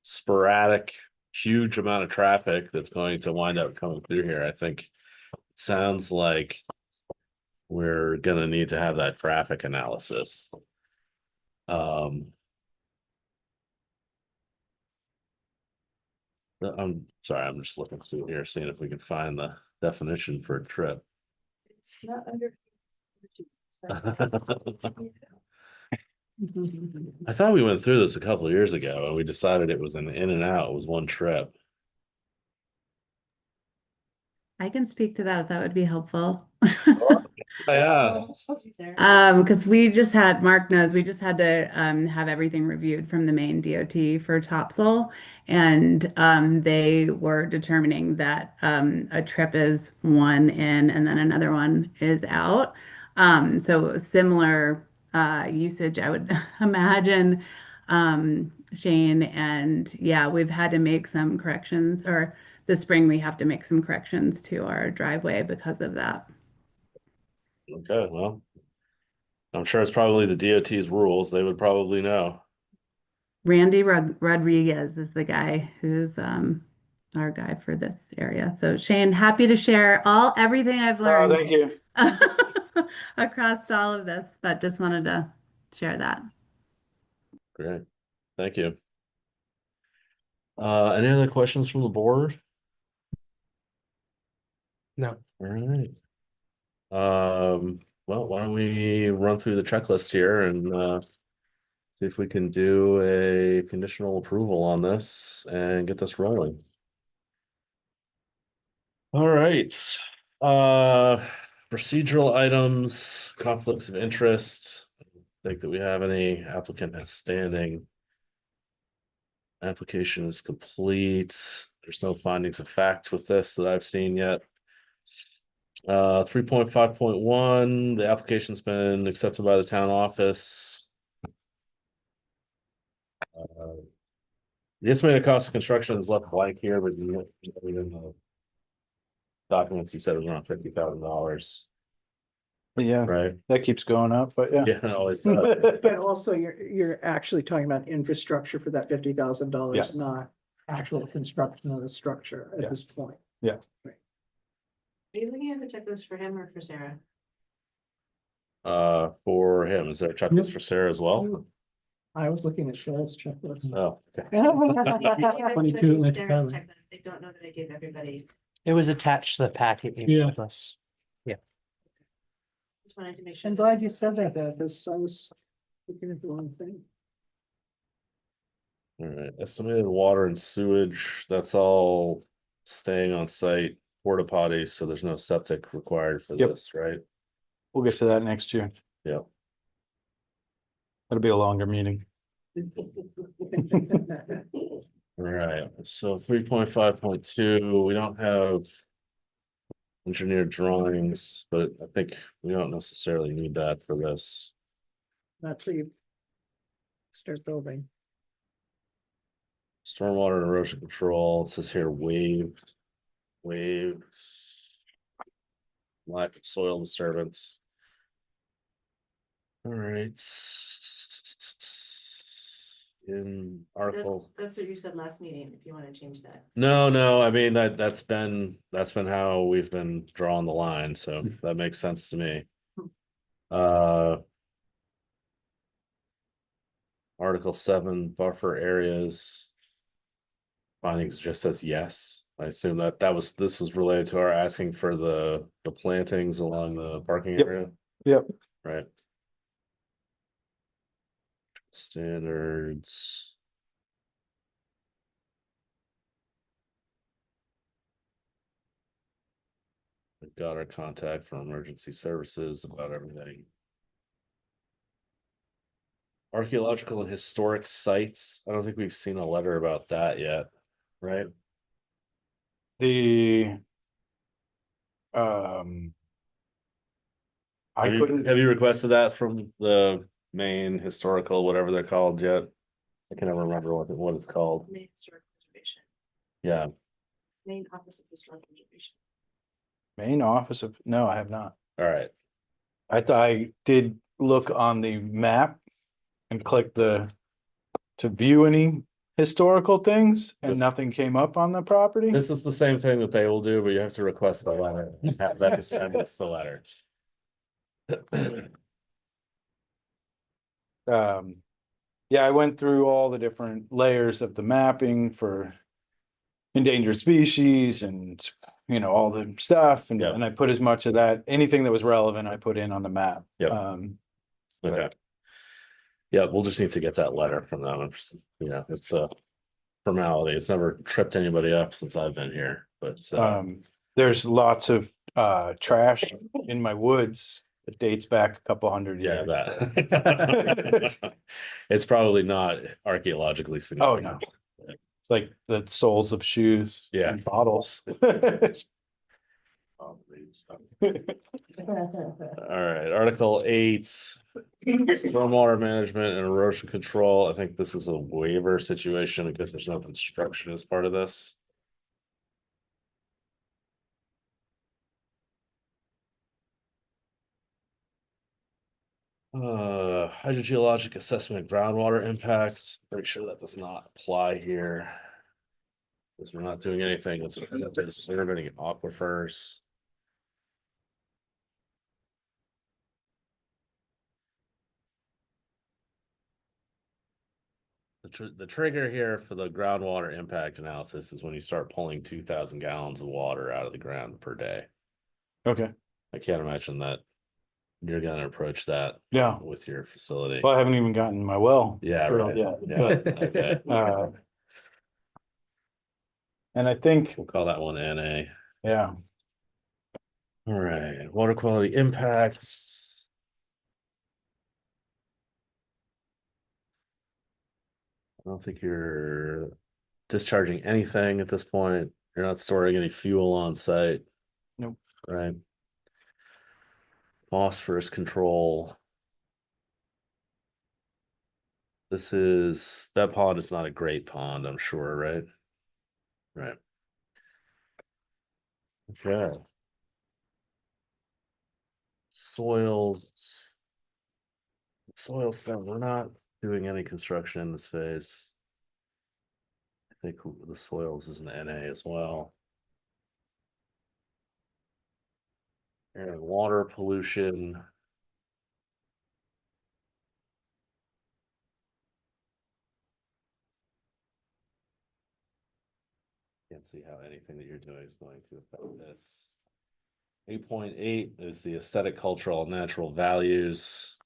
sporadic, huge amount of traffic that's going to wind up coming through here, I think it's sounds like we're gonna need to have that traffic analysis. I'm sorry, I'm just looking through here, seeing if we can find the definition for a trip. It's not under. I thought we went through this a couple of years ago and we decided it was an in and out, it was one trip. I can speak to that if that would be helpful. Yeah. Because we just had, Mark knows, we just had to have everything reviewed from the main DOT for Topsail. And they were determining that a trip is one in and then another one is out. So similar usage, I would imagine, Shane. And yeah, we've had to make some corrections, or this spring we have to make some corrections to our driveway because of that. Okay, well, I'm sure it's probably the DOT's rules. They would probably know. Randy Rodriguez is the guy who's our guy for this area. So Shane, happy to share everything I've learned Thank you. across all of this, but just wanted to share that. Great, thank you. Any other questions from the board? No. All right. Well, why don't we run through the checklist here and see if we can do a conditional approval on this and get this rolling. All right, procedural items, conflicts of interest. I don't think that we have any. Applicant has standing. Application is complete. There's no findings of fact with this that I've seen yet. 3.5.1, the application's been accepted by the town office. The estimated cost of construction is left blank here, but in the documents, you said it was around $50,000, But yeah, right? that keeps going up, but yeah. Yeah, it always does. But also you're actually talking about infrastructure for that $50,000, Yeah. not actual construction of the structure Yeah. at this point. Are you looking at the checklist for him or for Sarah? For him, is there a checklist for Sarah as well? I was looking at Sarah's checklist. Oh, okay. 22 Atlantic Sarah's Highway. checklist. I don't know that I gave everybody, It was attached to the packet you Yeah. gave us. just wanted to make sure. I'm glad you said that, because I was looking at the wrong thing. All right, estimated water and sewage, that's all staying on site, porta potties, so there's no septic required for Yep. this, right? We'll get to that next year. Yeah. It'll be a longer meeting. All right, so 3.5.2, we don't have engineered drawings, but I think we don't necessarily need that for this. Not till you start building. Stormwater and erosion control, it says here waived. Lack of soil disturbance. All right. In article. That's what you said last meeting, if you want to change that. No, I mean, that's been how we've been drawing the line, so that makes sense to me. Article 7, buffer areas. Findings just says yes. I assume this was related to our asking for the plantings along the parking Yep. area. Yep. Right. Standards. We've got our contact from emergency services about everything. Archaeological and historic sites. I don't think we've seen a letter about that yet, right? The I Have you- couldn't, Have you requested that from the main historical, whatever they're called yet? I can never remember what it's called. Main historic preservation, Yeah, main office of historic preservation. main office of, no, I have not. all right. I thought I did look on the map and click to view any historical things and This- nothing came up on the property. This is the same thing that they will do, but you have to request the letter. Have them send us the letter. Yeah, I went through all the different layers of the mapping for endangered species and, you know, all the stuff, and, Yeah. and I put as much of that, anything that was relevant, I put in on the map. Yep. But- Okay. Yeah, we'll just need to get that letter from them. You know, it's a formality. It's never tripped anybody up since I've been here, but There's lots of trash in my woods that dates back a couple hundred yeah, years. that. It's probably not archaeologically Oh, significant. no. It's like the soles of shoes. Yeah. and bottles. All right, Article 8, stormwater management and erosion control. I think this is a waiver situation because there's no construction as part of this. Hydrogeologic assessment of groundwater impacts. Pretty sure that does not apply here. Because we're not doing anything that's disturbing aquifers. The trigger here for the groundwater impact analysis is when you start pulling 2,000 gallons of water out of the ground per day. Okay, I can't imagine that you're gonna approach that yeah. with your facility. Well, I haven't even gotten my well. Yeah, drilled right. yet, Yeah, but, okay. And I think, We'll call that one NA. yeah, All right, water quality impacts. I don't think you're discharging anything at this point. You're not storing any fuel on site. Nope. Right. Phosphorus control. That pond is not a great pond, I'm sure, right? Right. Okay. Soils. Soil stuff, we're not doing any construction in this phase. I think the soils is an NA as well. Air and water pollution. Can't see how anything that you're doing is going to affect this. 8.8 is the aesthetic, cultural, and natural values,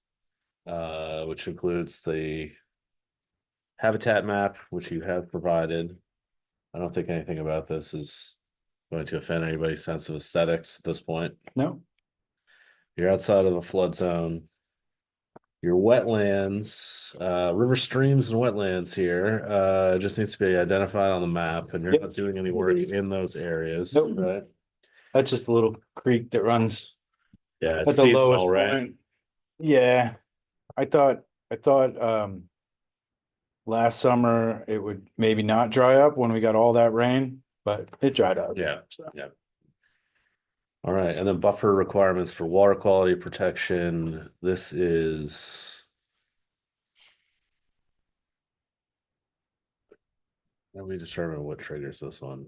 which includes the habitat map, which you have provided. I don't think anything about this is going to offend anybody's sense of aesthetics at this point. no, You're outside of a flood zone. Your wetlands, river streams and wetlands here, just needs to be identified on the map, and you're Yep. not doing any work in those areas, Nope. right? that's just a little creek that runs Yeah, at it's the lowest seasonal, right? point. Yeah, I thought, last summer it would maybe not dry up when we got all that rain, but it dried up. Yeah, So, yeah. All right, and then buffer requirements for water quality protection. This is. Let me determine what triggers this one.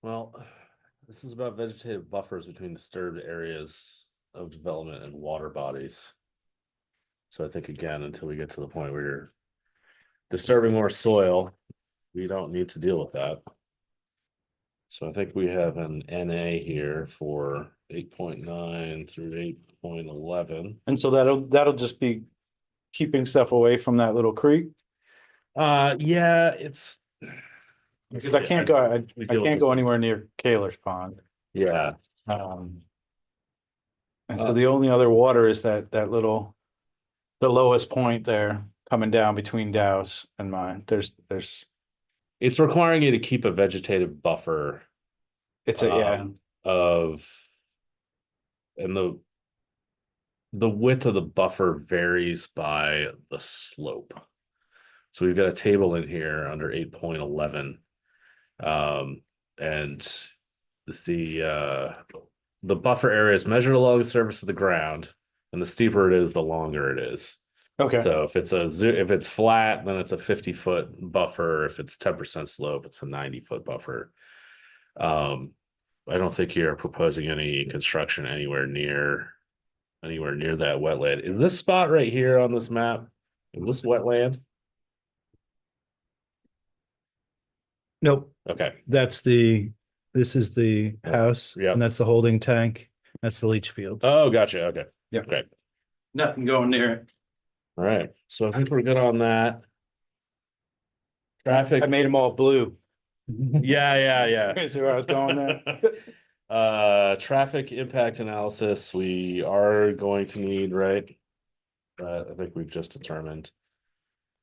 Well, this is about vegetative buffers between disturbed areas of development and water bodies. So I think again, until we get to the point where you're disturbing more soil, we don't need to deal with that. So I think we have an NA here for 8.9 through 8.11. and so that'll just be keeping stuff away from that little creek, Yeah, it's. because I can't go, I can't go anywhere near Kaler's Pond. Yeah, And so the only other water is that little, the lowest point there coming down between Dow's and mine. There's, it's requiring you to keep a vegetative buffer. it's a, yeah, Of. And the width of the buffer varies by the slope. So we've got a table in here under 8.11. And the buffer area is measured along the surface of the ground, and the steeper it is, the longer it is. Okay, So if it's flat, then it's a 50-foot buffer. If it's 10% slope, it's a 90-foot buffer. I don't think you're proposing any construction anywhere near that wetland. Is this spot right here on this map? Is this wetland? nope, Okay, this is the house. yeah. And that's the holding tank. That's the leach field. oh, gotcha, okay. Yep. Okay, Nothing going near it. all right, so I think we're good on that. Traffic. I made them all blue. Yeah. See where I was going there? Traffic impact analysis, we are going to need, right? I think we've just determined.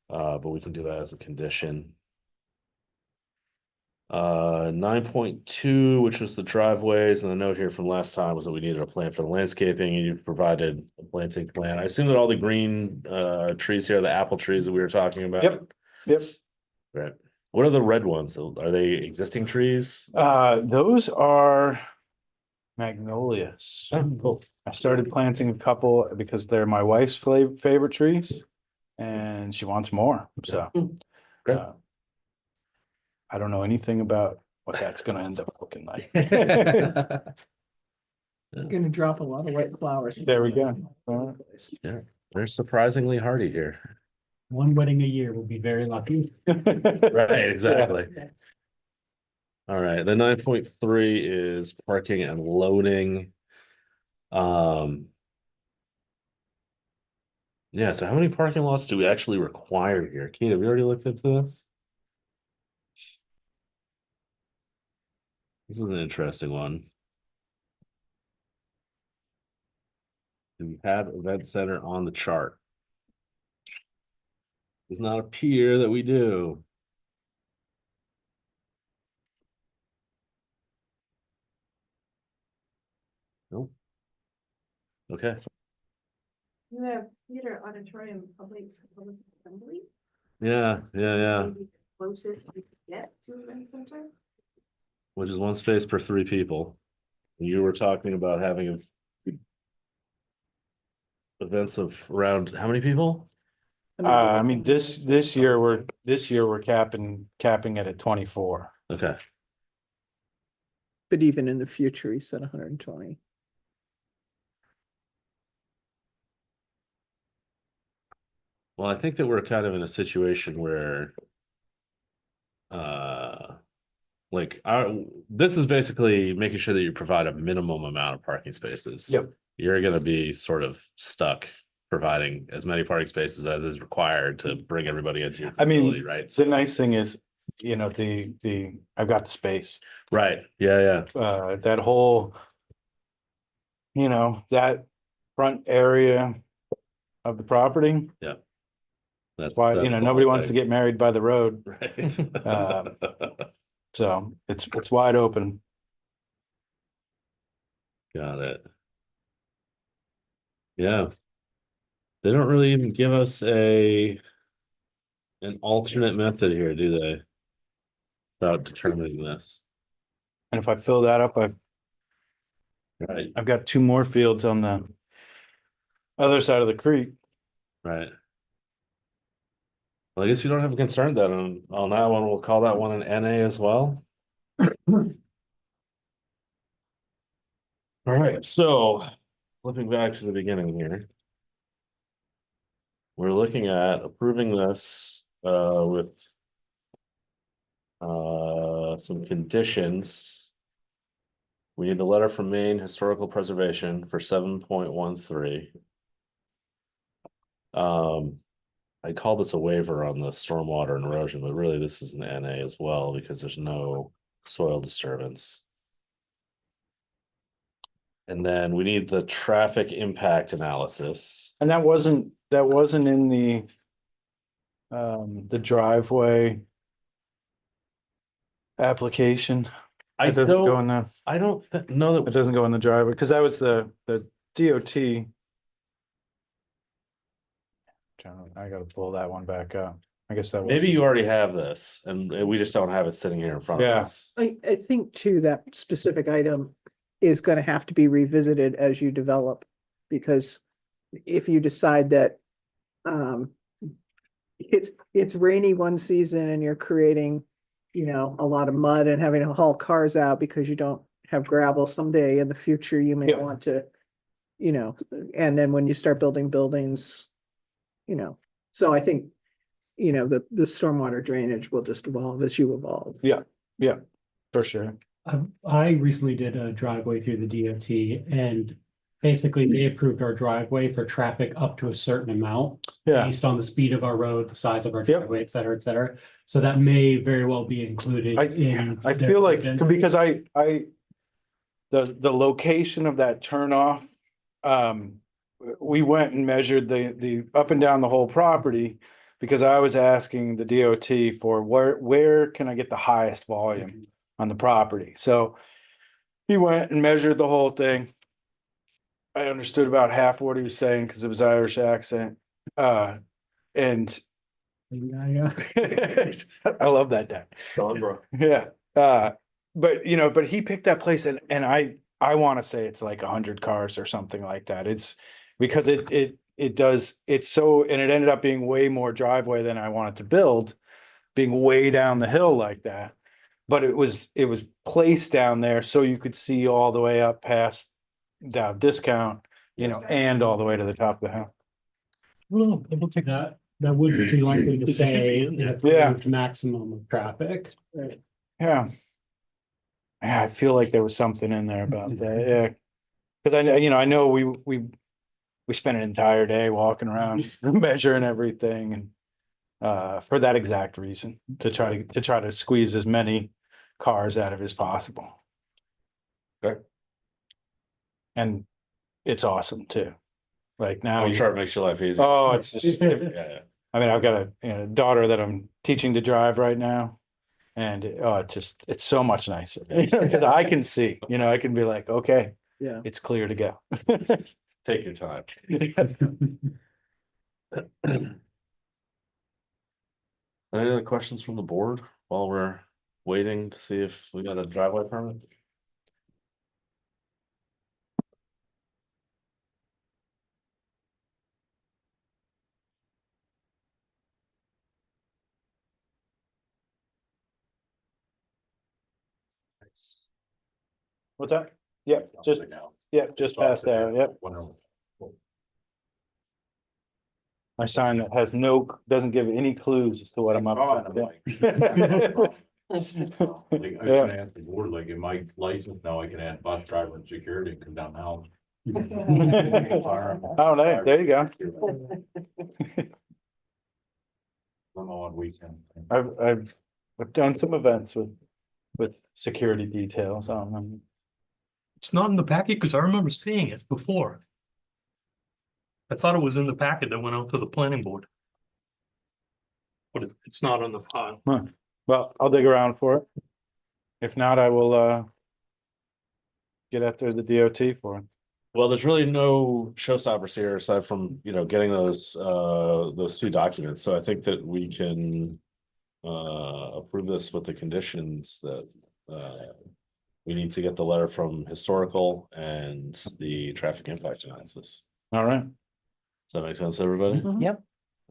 But we can do that as a condition. 9.2, which was the driveways, and the note here from last time was that we needed a plan for the landscaping, and you've provided a planting plan. I assume that all the green trees here are the apple trees that we were talking about. Yep. Right. What are the red ones? Are they existing trees? Those are magnolias. Oh, cool. I started planting a couple because they're my wife's favorite trees. And she wants more, so. Great. I don't know anything about what that's gonna end up looking like. Gonna drop a lot of white flowers. There we go. All They're surprisingly hardy here. One wedding a year will be very lucky. Right, exactly. All right, the 9.3 is parking and loading. Yeah, so how many parking lots do we actually require here? Keith, have you already looked into this? This is an interesting one. Do we have event center on the chart? Does not appear that we do. Nope. Okay, You have theater, auditorium, public assembly. yeah. Maybe the closest we could get to event center. Which is one space per 3 people. You were talking about having events of around how many people? I mean, this year we're capping it at 24. Okay, But even in the future, he said 120. well, I think that we're kind of in a situation where like this is basically making sure that you provide a minimum amount of parking spaces. Yep. You're gonna be sort of stuck providing as many parking spaces as is required to bring everybody into your I mean, facility, right? The nice thing is, you know, I've got the space. Right, yeah. That whole, you know, that front area of the property, That's why, that's you know, the nobody whole wants to thing. get married by the road. Right. So it's wide open. Got it. Yeah. They don't really even give us an alternate method here, do they? Without determining this. And if I fill that up, Right, I've got 2 more fields on the other side of the creek. right. Well, I guess we don't have a concern then on that one. We'll call that one an NA as well. All right, so flipping back to the beginning here. We're looking at approving this with some conditions. We need a letter from Maine Historical Preservation for 7.13. I call this a waiver on the stormwater and erosion, but really this is an NA as well because there's no soil disturbance. And then we need the traffic impact analysis. And that wasn't in the driveway application. I It doesn't go in don't, the, I don't know it that, doesn't go in the driveway, because that was the DOT. I gotta pull that one back up. I guess that was. Maybe you already have this and we just don't have it sitting here in front of Yeah. us. I think too, that specific item is gonna have to be revisited as you develop. Because if you decide that, it's rainy one season and you're creating, a lot of mud and having to haul cars out because you don't have gravel someday in the future, you may Yeah. want to, and then when you start building buildings, so I think, the stormwater drainage will just evolve as you evolve. Yeah, for sure. I recently did a driveway through the DOT and basically they approved our driveway for traffic up to a certain amount. Yeah, Based on the speed of our road, the size of our Yep. driveway, et cetera, et cetera. So that may very well be included in. I their feel like, agenda. because the location of that turnoff, we went and measured the up and down the whole property. Because I was asking the DOT for where can I get the highest volume on the property? So he went and measured the whole thing. I understood about half what he was saying because it was Irish accent. And Yeah. I love that dad. Don, bro. Yeah. But he picked that place and I want to say it's like 100 cars or something like that. It's because it's so, and it ended up being way more driveway than I wanted to build, being way down the hill like that. But it was placed down there so you could see all the way up past Dow Discount, and all the way to the top of the house. Well, we'll take that. That would be likely to say Yeah. approved maximum of traffic. Yeah. Yeah, I feel like there was something in there about that, yeah. Cause I know we spent an entire day walking around measuring everything and for that exact reason, to try to squeeze as many cars out of it as possible. Okay. And it's awesome too. Like now. I'm sure it makes your life easy. Oh, it's just, Yeah. I mean, I've got a daughter that I'm teaching to drive right now. And it's so much nicer because I can see, I can be like, okay, Yeah. it's clear to go. Take your time. Any other questions from the board while we're waiting to see if we got a driveway permit? What's that? Yep, just past there, yep. My sign that has doesn't give any clues as to what I'm up to. Like, I Yeah. can ask the board, like in my license now, I can add bus driver and security and come down the house. Oh, there you go. I'm on weekend. I've done some events with security details on them. It's not in the packet because I remember seeing it before. I thought it was in the packet that went out to the planning board. But it's not on the file. Well, I'll dig around for it. If not, I will get after the DOT for it. Well, there's really no showstoppers here aside from, getting those two documents. So I think that we can approve this with the conditions that we need to get the letter from historical and the traffic impact analysis. All right. Does that make sense, everybody? Mhm. Yep.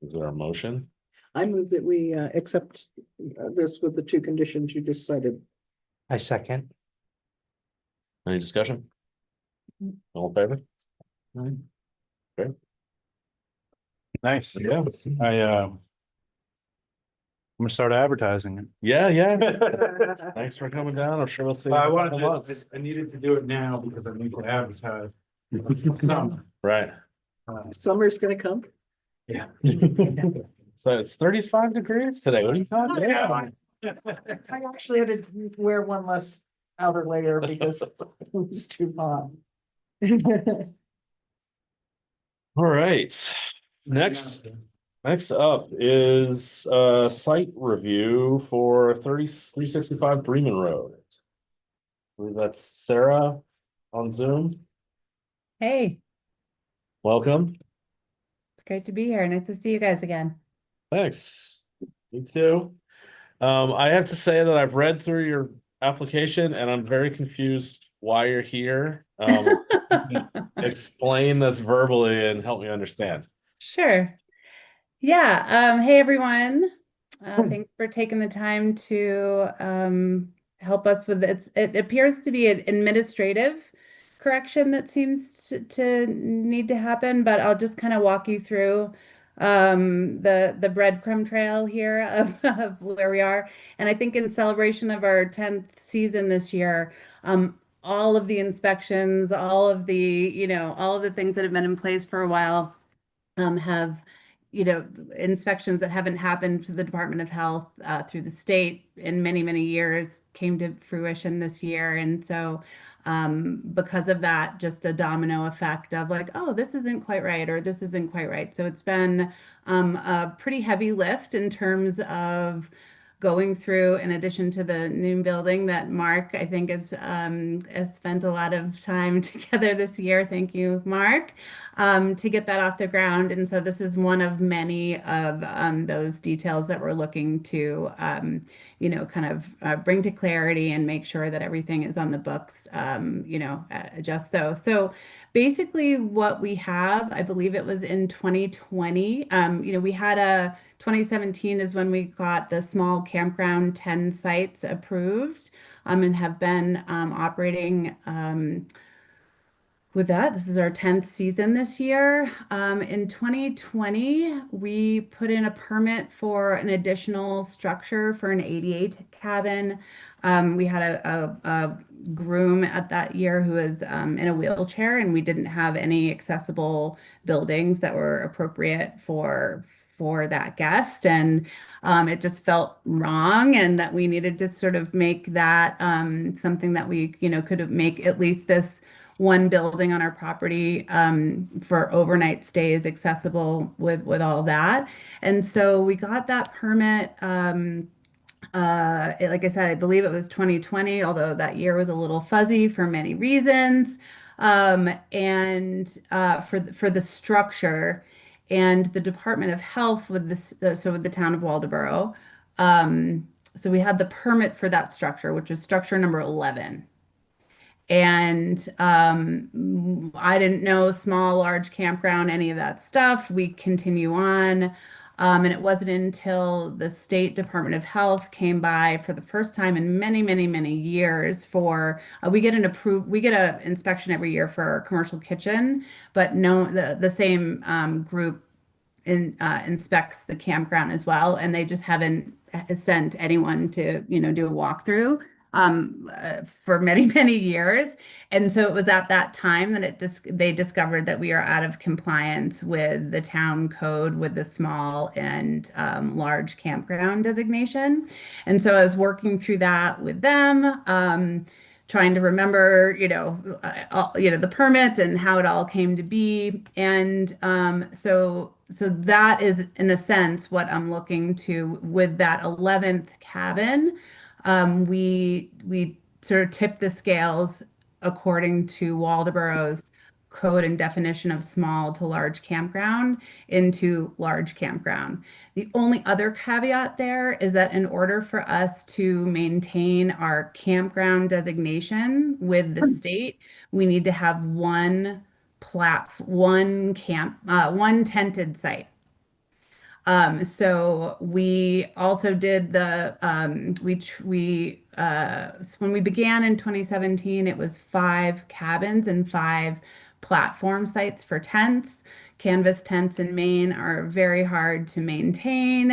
Is there a motion? I move that we accept this with the two conditions you just cited. I second. Any discussion? All in favor? Nice. Yeah. I'm gonna start advertising it. Yeah. Thanks for coming down. I'm sure we'll see. you in a couple months. I needed to do it now because I need to advertise. Some, Right. Summer's gonna come. yeah. So it's 35 degrees today. What are you talking about? I actually had to wear one less outer layer because it was too hot. All right. Next up is site review for 365 Bremen Road. I believe that's Sarah on Zoom. Hey, Welcome. it's great to be here. Nice to see you guys again. Thanks. Me too. I have to say that I've read through your application and I'm very confused why you're here. Explain this verbally and help me understand. Sure. Yeah. Hey, everyone. Thanks for taking the time to help us with it. It appears to be an administrative correction that seems to need to happen, but I'll just kind of walk you through the breadcrumb trail here of where we are. And I think in celebration of our 10th season this year, all of the inspections, all of the, all of the things that have been in place for a while have, inspections that haven't happened to the Department of Health through the state in many, many years came to fruition this year. And so because of that, just a domino effect of like, oh, this isn't quite right, or this isn't quite right. So it's been a pretty heavy lift in terms of going through, in addition to the new building that Mark, I think, has spent a lot of time together this year. Thank you, Mark, to get that off the ground. And so this is one of many of those details that we're looking to, kind of bring to clarity and make sure that everything is on the books, just so. So basically what we have, I believe it was in 2020, we had 2017 is when we got the small campground 10 sites approved and have been operating with that. This is our 10th season this year. In 2020, we put in a permit for an additional structure for an 88 cabin. We had a groom at that year who was in a wheelchair, and we didn't have any accessible buildings that were appropriate for that guest, and it just felt wrong, and that we needed to sort of make that something that we could make at least this one building on our property for overnight stays accessible with all that. And so we got that permit. Like I said, I believe it was 2020, although that year was a little fuzzy for many reasons. And for the structure, and the Department of Health with this, so with the town of Waldoboro. So we had the permit for that structure, which was structure number 11. And I didn't know small, large campground, any of that stuff. We continue on. And it wasn't until the State Department of Health came by for the first time in many, many, many years for, we get an inspection every year for our commercial kitchen, but no, the same group inspects the campground as well. And they just haven't sent anyone to, do a walkthrough for many, many years. And so it was at that time that they discovered that we are out of compliance with the town code with the small and large campground designation. And so I was working through that with them, trying to remember, the permit and how it all came to be. And so that is, in a sense, what I'm looking to with that 11th cabin. We sort of tip the scales according to Waldoboro's code and definition of small to large campground into large campground. The only other caveat there is that in order for us to maintain our campground designation with the state, we need to have one tented site. So we also did when we began in 2017, it was 5 cabins and 5 platform sites for tents. Canvas tents in Maine are very hard to maintain.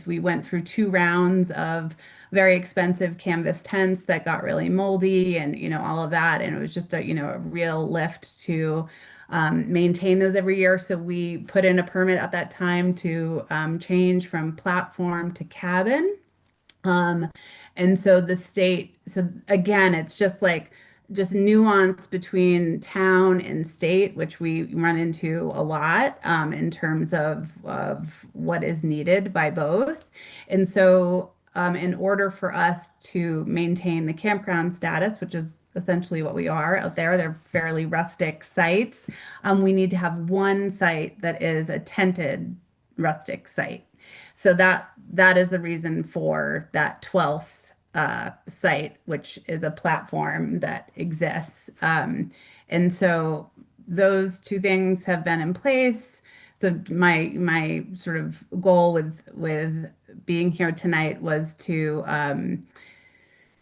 We went through 2 rounds of very expensive canvas tents that got really moldy and, all of that. And it was just a real lift to maintain those every year. So we put in a permit at that time to change from platform to cabin. And so the state, so again, it's just nuance between town and state, which we run into a lot in terms of what is needed by both. And so in order for us to maintain the campground status, which is essentially what we are out there, they're fairly rustic sites, we need to have one site that is a tented rustic site. So that is the reason for that 12th site, which is a platform that exists. And so those two things have been in place. So my sort of goal with being here tonight was to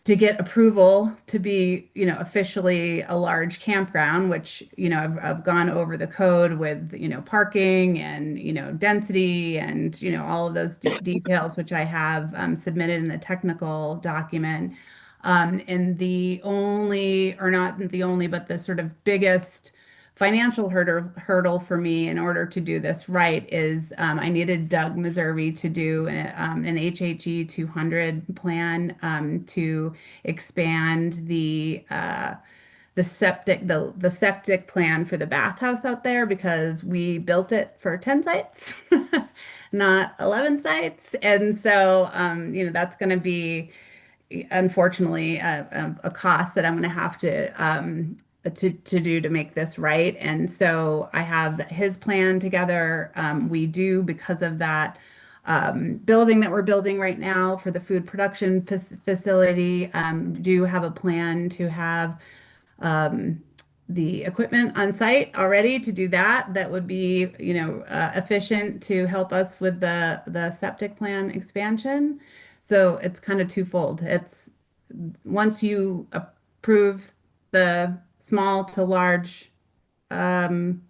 get approval to be, officially a large campground, which, I've gone over the code with, parking and, density and, all of those details, which I have submitted in the technical document. And the only, or not the only, but the sort of biggest financial hurdle for me in order to do this right is I needed Doug Meservey to do an HHE 200 plan to expand the septic plan for the bathhouse out there because we built it for 10 sites, not 11 sites. And so, that's going to be unfortunately a cost that I'm going to have to do to make this right. And so I have his plan together. We do, because of that building that we're building right now for the food production facility, do have a plan to have the equipment on site already to do that. That would be, efficient to help us with the septic plan expansion. So it's kind of twofold. It's once you approve the small to large campsite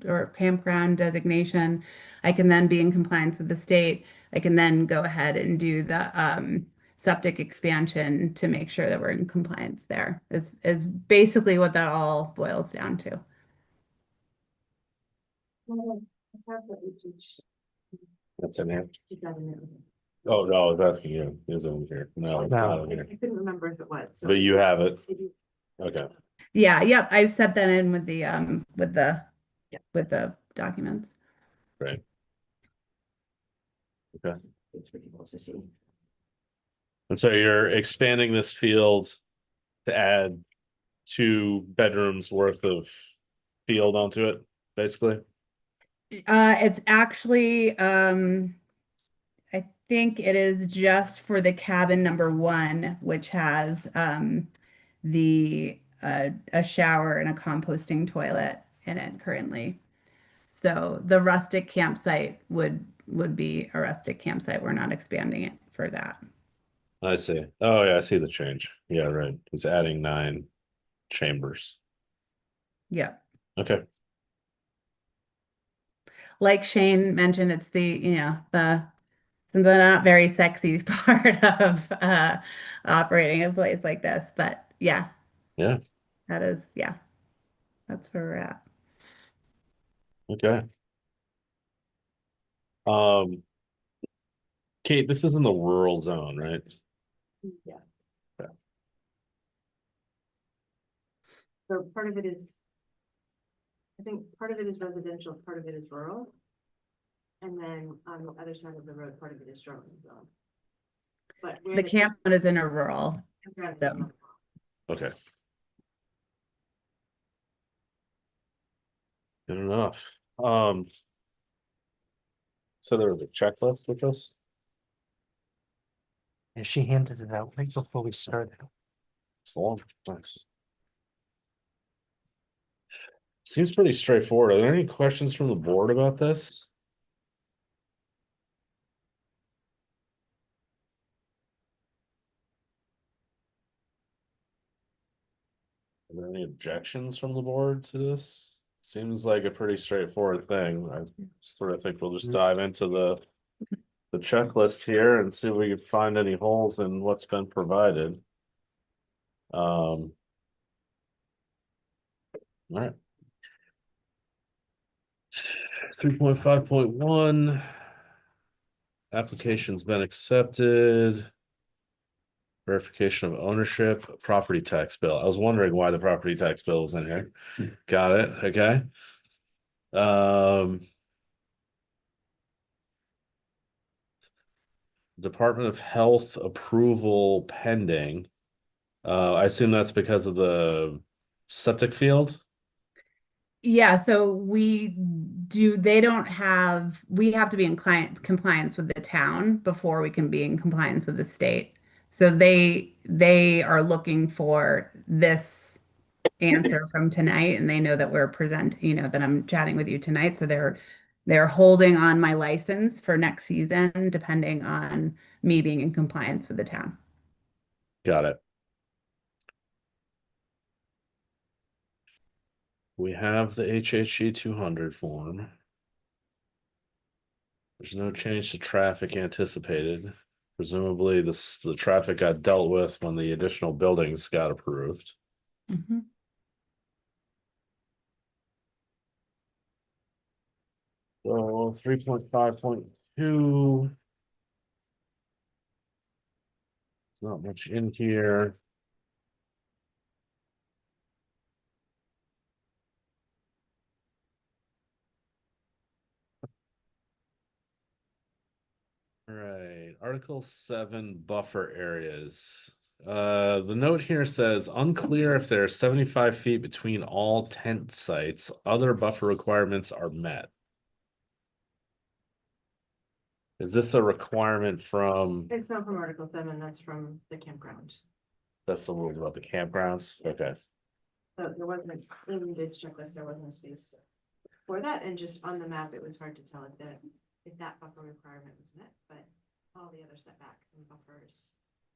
or campground designation, I can then be in compliance with the state. I can then go ahead and do the septic expansion to make sure that we're in compliance there is basically what that all boils down to. That's in here. Oh, no, I was asking you. Is it in here? No, it's not in here. I couldn't remember if it was. So But you have it. Okay. Yeah, yep. I set that in with the documents. Great. Okay. it's for people to see. And so you're expanding this field to add 2 bedrooms worth of field onto it, basically? It's actually, I think it is just for the cabin number 1, which has a shower and a composting toilet in it currently. So the rustic campsite would be a rustic campsite. We're not expanding it for that. I see. Oh, yeah, I see the change. Yeah, right. It's adding 9 chambers. Yeah. Okay. Like Shane mentioned, it's the not very sexy part of operating a place like this, but yeah. Yeah. That's where we're at. Okay. Kate, this is in the rural zone, right? Yeah. Yeah. So part of it is, I think part of it is residential, part of it is rural. And then on the other side of the road, part of it is shoreline zone. But where The campground is in a rural campground is zone. not. Okay. Good enough. So there was a checklist with this? And she handed it out right before we started. It's long. Nice. Seems pretty straightforward. Are there any questions from the board about this? Are there any objections from the board to this? Seems like a pretty straightforward thing. I sort of think we'll just dive into the checklist here and see if we can find any holes in what's been provided. All right. 3.5.1. Application's been accepted. Verification of ownership, property tax bill. I was wondering why the property tax bill was in here. Got it, okay. Department of Health approval pending. I assume that's because of the septic field? Yeah, so we they don't have, we have to be in compliance with the town before we can be in compliance with the state. So they are looking for this answer from tonight, and they know that that I'm chatting with you tonight. So they're holding on my license for next season, depending on me being in compliance with the town. Got it. We have the HHG 200 form. There's no change to traffic anticipated. Presumably the traffic got dealt with when the additional buildings got approved. Mhm. So 3.5.2. There's not much in here. Right, Article 7 buffer areas. The note here says unclear if there are 75 feet between all tent sites. Other buffer requirements are met. Is this a requirement from, It's not from Article 7, that's from the campground. that's the rules about the campgrounds? Okay, So there wasn't, in this checklist, there wasn't a space for that, and just on the map, it was hard to tell if that buffer requirement was met, but all the other setbacks and buffers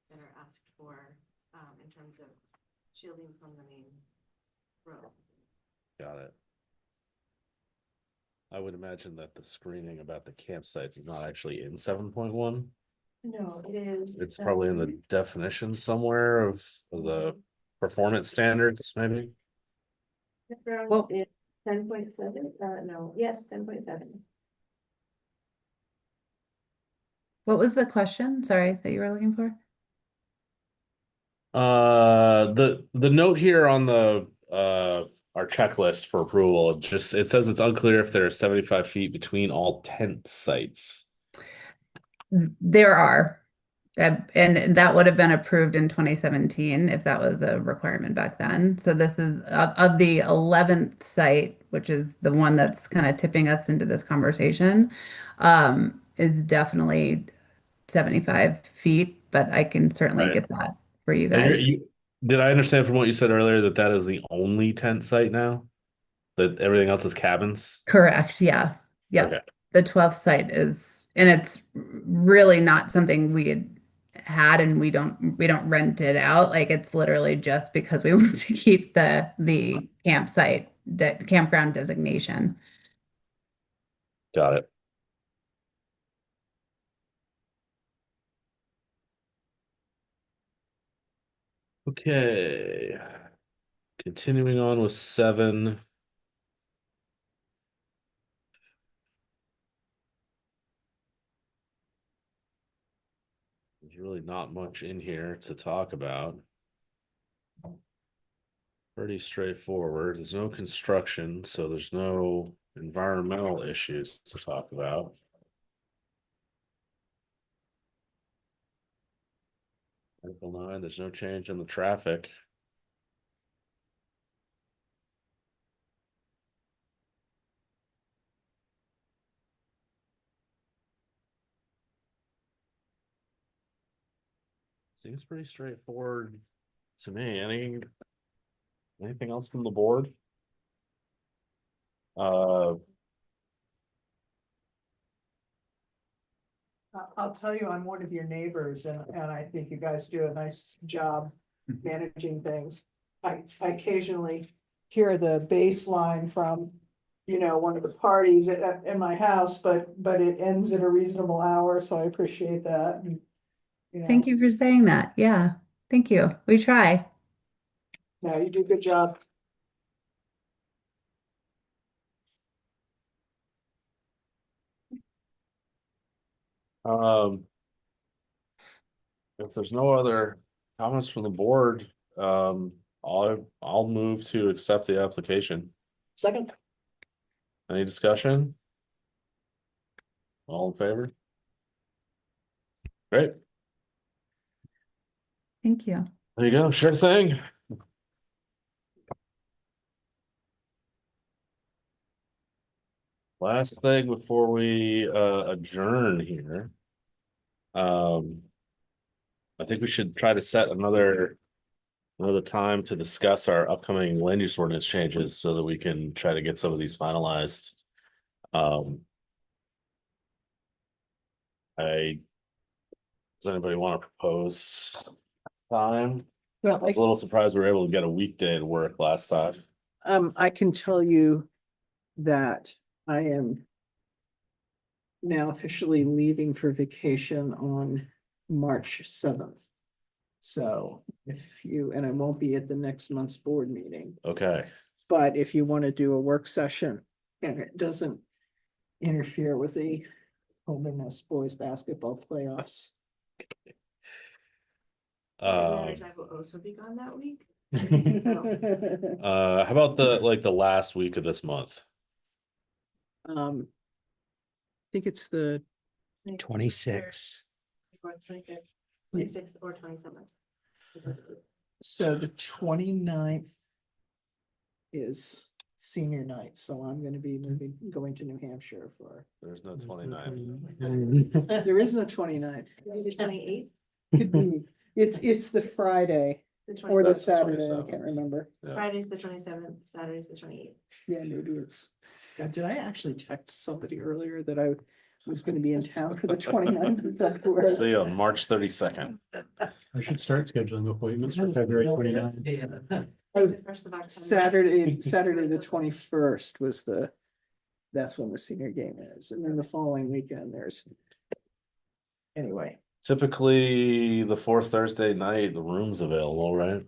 that are asked for, in terms of shielding from the main road. got it. I would imagine that the screening about the campsites is not actually in 7.1. No, it is. It's probably in the definition somewhere of the performance standards, maybe. Well- It's 10.7, no, yes, 10.7. What was the question? Sorry, that you were looking for? The note here on the our checklist for approval, it says it's unclear if there are 75 feet between all tent sites. There are. And that would have been approved in 2017 if that was a requirement back then. So this is of the 11th site, which is the one that's kind of tipping us into this conversation, is definitely 75 feet, but I can certainly Right. get that for you And guys. did I understand from what you said earlier that that is the only tent site now? That everything else is cabins? Correct. Yeah. Yeah. Okay. The 12th site is, and it's really not something we had, and we don't rent it out. Like, it's literally just because we want to keep the campground designation. Got it. Okay. Continuing on with 7. There's really not much in here to talk about. Pretty straightforward. There's no construction, so there's no environmental issues to talk about. Article 9, there's no change in the traffic. Seems pretty straightforward to me. Anything else from the board? I'll tell you, I'm one of your neighbors, and I think you guys do a nice job managing things. I occasionally hear the bass line from, one of the parties at my house, but it ends at a reasonable hour, so I appreciate that. And, Thank you for saying that. Yeah. Thank you. We try. Yeah, you do a good job. If there's no other comments from the board, I'll move to accept the application. Second. Any discussion? All in favor? Great. Thank you. There you go. Sure thing. Last thing before we adjourn here. I think we should try to set another time to discuss our upcoming land use ordinance changes so that we can try to get some of these finalized. Does anybody want to propose time? Well, I was a little surprised we were able to get a weekday to work last time. I can tell you that I am now officially leaving for vacation on March 7th. So and I won't be at the next month's board meeting, Okay, but if you want to do a work session and it doesn't interfere with the Holderness boys basketball playoffs. Matters, I will also be gone that week. how about the last week of this month? I think it's the 26. 26th or 27th. So the 29th is senior night, so I'm gonna be going to New Hampshire for. There's no 29th. There is no 29th. The 28th, Could be. It's the Friday the or the 27th. Saturday, I 27th. can't remember. Yeah. Friday's the 27th, Saturday's the 28th. Yeah, maybe it's. God, did I actually text somebody earlier that I was gonna be in town for the 29th of February? See you on March 32nd. I should start scheduling appointments for February 29th. Oh, The first of October. Saturday, the 21st was that's when the senior game is, and then the following weekend anyway. Typically, the fourth Thursday night, the room's available, right?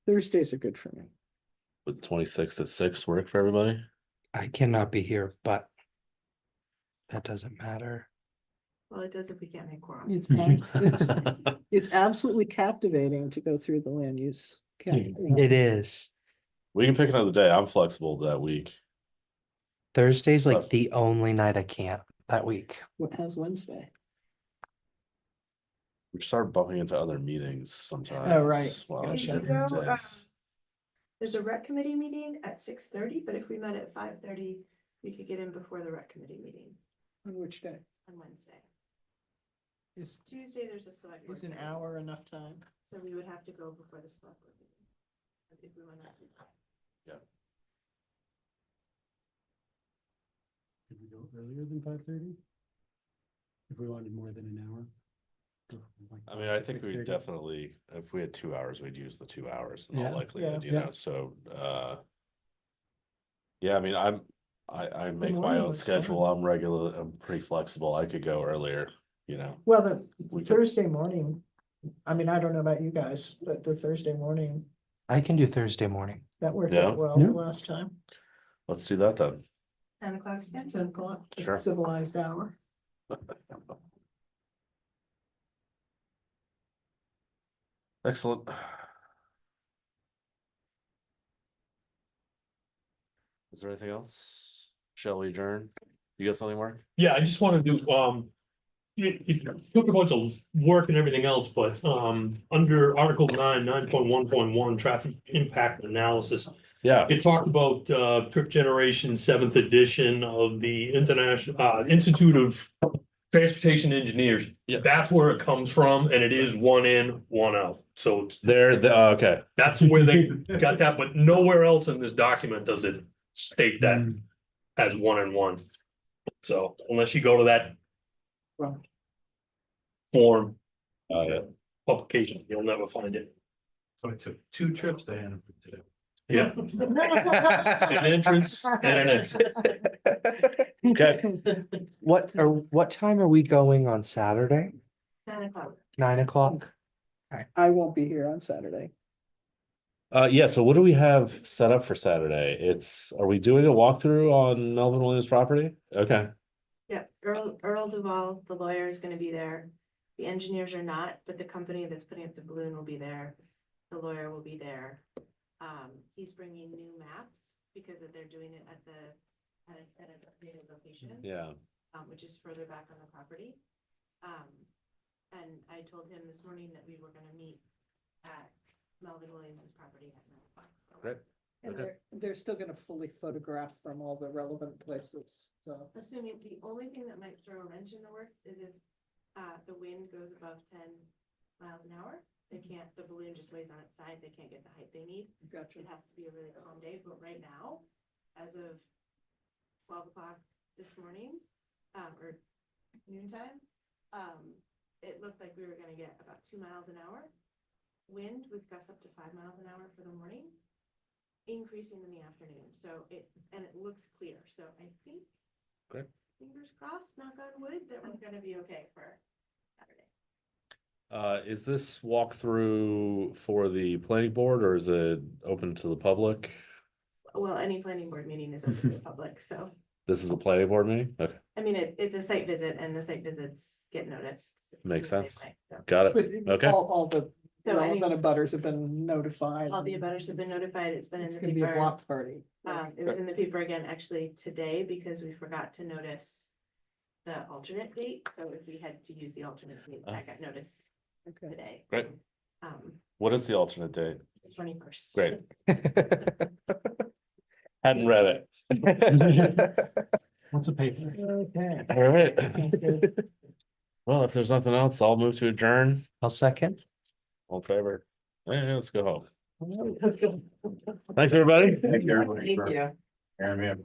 Thursdays are good for me. Would 26th at 6 work for everybody? I cannot be here, but that doesn't matter. Well, it does if we can't make quorum. It's absolutely captivating to go through the land use. It is. We can pick another day. I'm flexible that week. Thursday's like So- the only night I can't that week. What has Wednesday? We start bumping into other meetings sometimes. Oh, right. while Gotcha. it's You different know, days. There's a rec committee meeting at 6:30, but if we met at 5:30, we could get in before the rec committee meeting On which day? on Wednesday. Is Tuesday, there's a select. board is an meeting, hour enough time? So we would have to go before the select board meeting. If we went out. Could we go earlier than 5:30? If we wanted more than an hour? I mean, I think we 6:30? definitely, if we had 2 hours, we'd use the 2 hours in all Yeah, likelihood, you yeah. know, so, yeah, I mean, I make my morning own was schedule. fine. I'm pretty flexible. I could go earlier, you know. Well, the We could- Thursday morning, I mean, I don't know about you guys, but the Thursday morning, I can do Thursday morning. that worked Yeah. out well Yeah. the last time. Let's do that then. 10 o'clock again. 10 o'clock, a Sure. civilized hour. Excellent. Is there anything else? Shall we adjourn? You got something, Mark? Yeah, I just wanted to, it took a bunch of work and everything else, but, under Article 9.1.1, traffic impact analysis. Yeah, It talked about, trip generation, 7th edition of the International, Institute of Transportation Engineers. Yeah. That's where it comes from, and it is one in, one out. So okay. that's where they got that, but nowhere else in this document does it state that as one and one. So unless you go to that Well, form Yeah. publication, you'll never find it. So it took 2 trips to Hannaford today. Yeah. An entrance and an exit. Okay. What time are we going on Saturday? 10 o'clock. 9 o'clock? I won't be here on Saturday. Yeah, so what do we have set up for Saturday? Are we doing a walkthrough on Melvin Williams property? Okay, Yeah, Earl Duval, the lawyer, is gonna be there. The engineers are not, but the company that's putting up the balloon will be there. The lawyer will be there. He's bringing new maps because they're doing it at an updated location. yeah, Which is further back on the property. And I told him this morning that we were gonna meet at Melvin Williams's property at 9 o'clock. So Great. And they're still gonna fully photograph from all the relevant places, so. Assuming the only thing that might throw a wrench in the works is if the wind goes above 10 miles an hour. They can't, the balloon just lays on its side. They can't get the height they need. Gotcha. It has to be a really calm day, but right now, as of 12 o'clock this morning, or noontime, it looked like we were gonna get about 2 miles an hour. Wind with gusts up to 5 miles an hour for the morning, increasing in the afternoon. So it looks clear. So I think, Great. fingers crossed, knock on wood, that we're gonna be okay for Saturday. Is this walkthrough for the planning board or is it open to the public? Well, any planning board meeting is open to the public, so, This is a planning board meeting? Okay, I mean, it's a site visit and the site visits get noticed. Makes in the same sense. way, so. got it. But Okay. all the So any- relevant abutters have been notified. All the abutters have been notified. It's been in It's the gonna be a paper. block party. It was in the paper again actually today because we forgot to notice the alternate date. So if we had to use the alternate date, that got noticed Okay. today. Great. Um, What is the alternate date? 21st. Great. Hadn't read it. What's a paper? Okay. All right. Well, if there's nothing else, I'll move to adjourn. I'll second. All in favor? Yeah, let's go home. Thanks, everybody. Thank you. Thank you. Aaron, we have-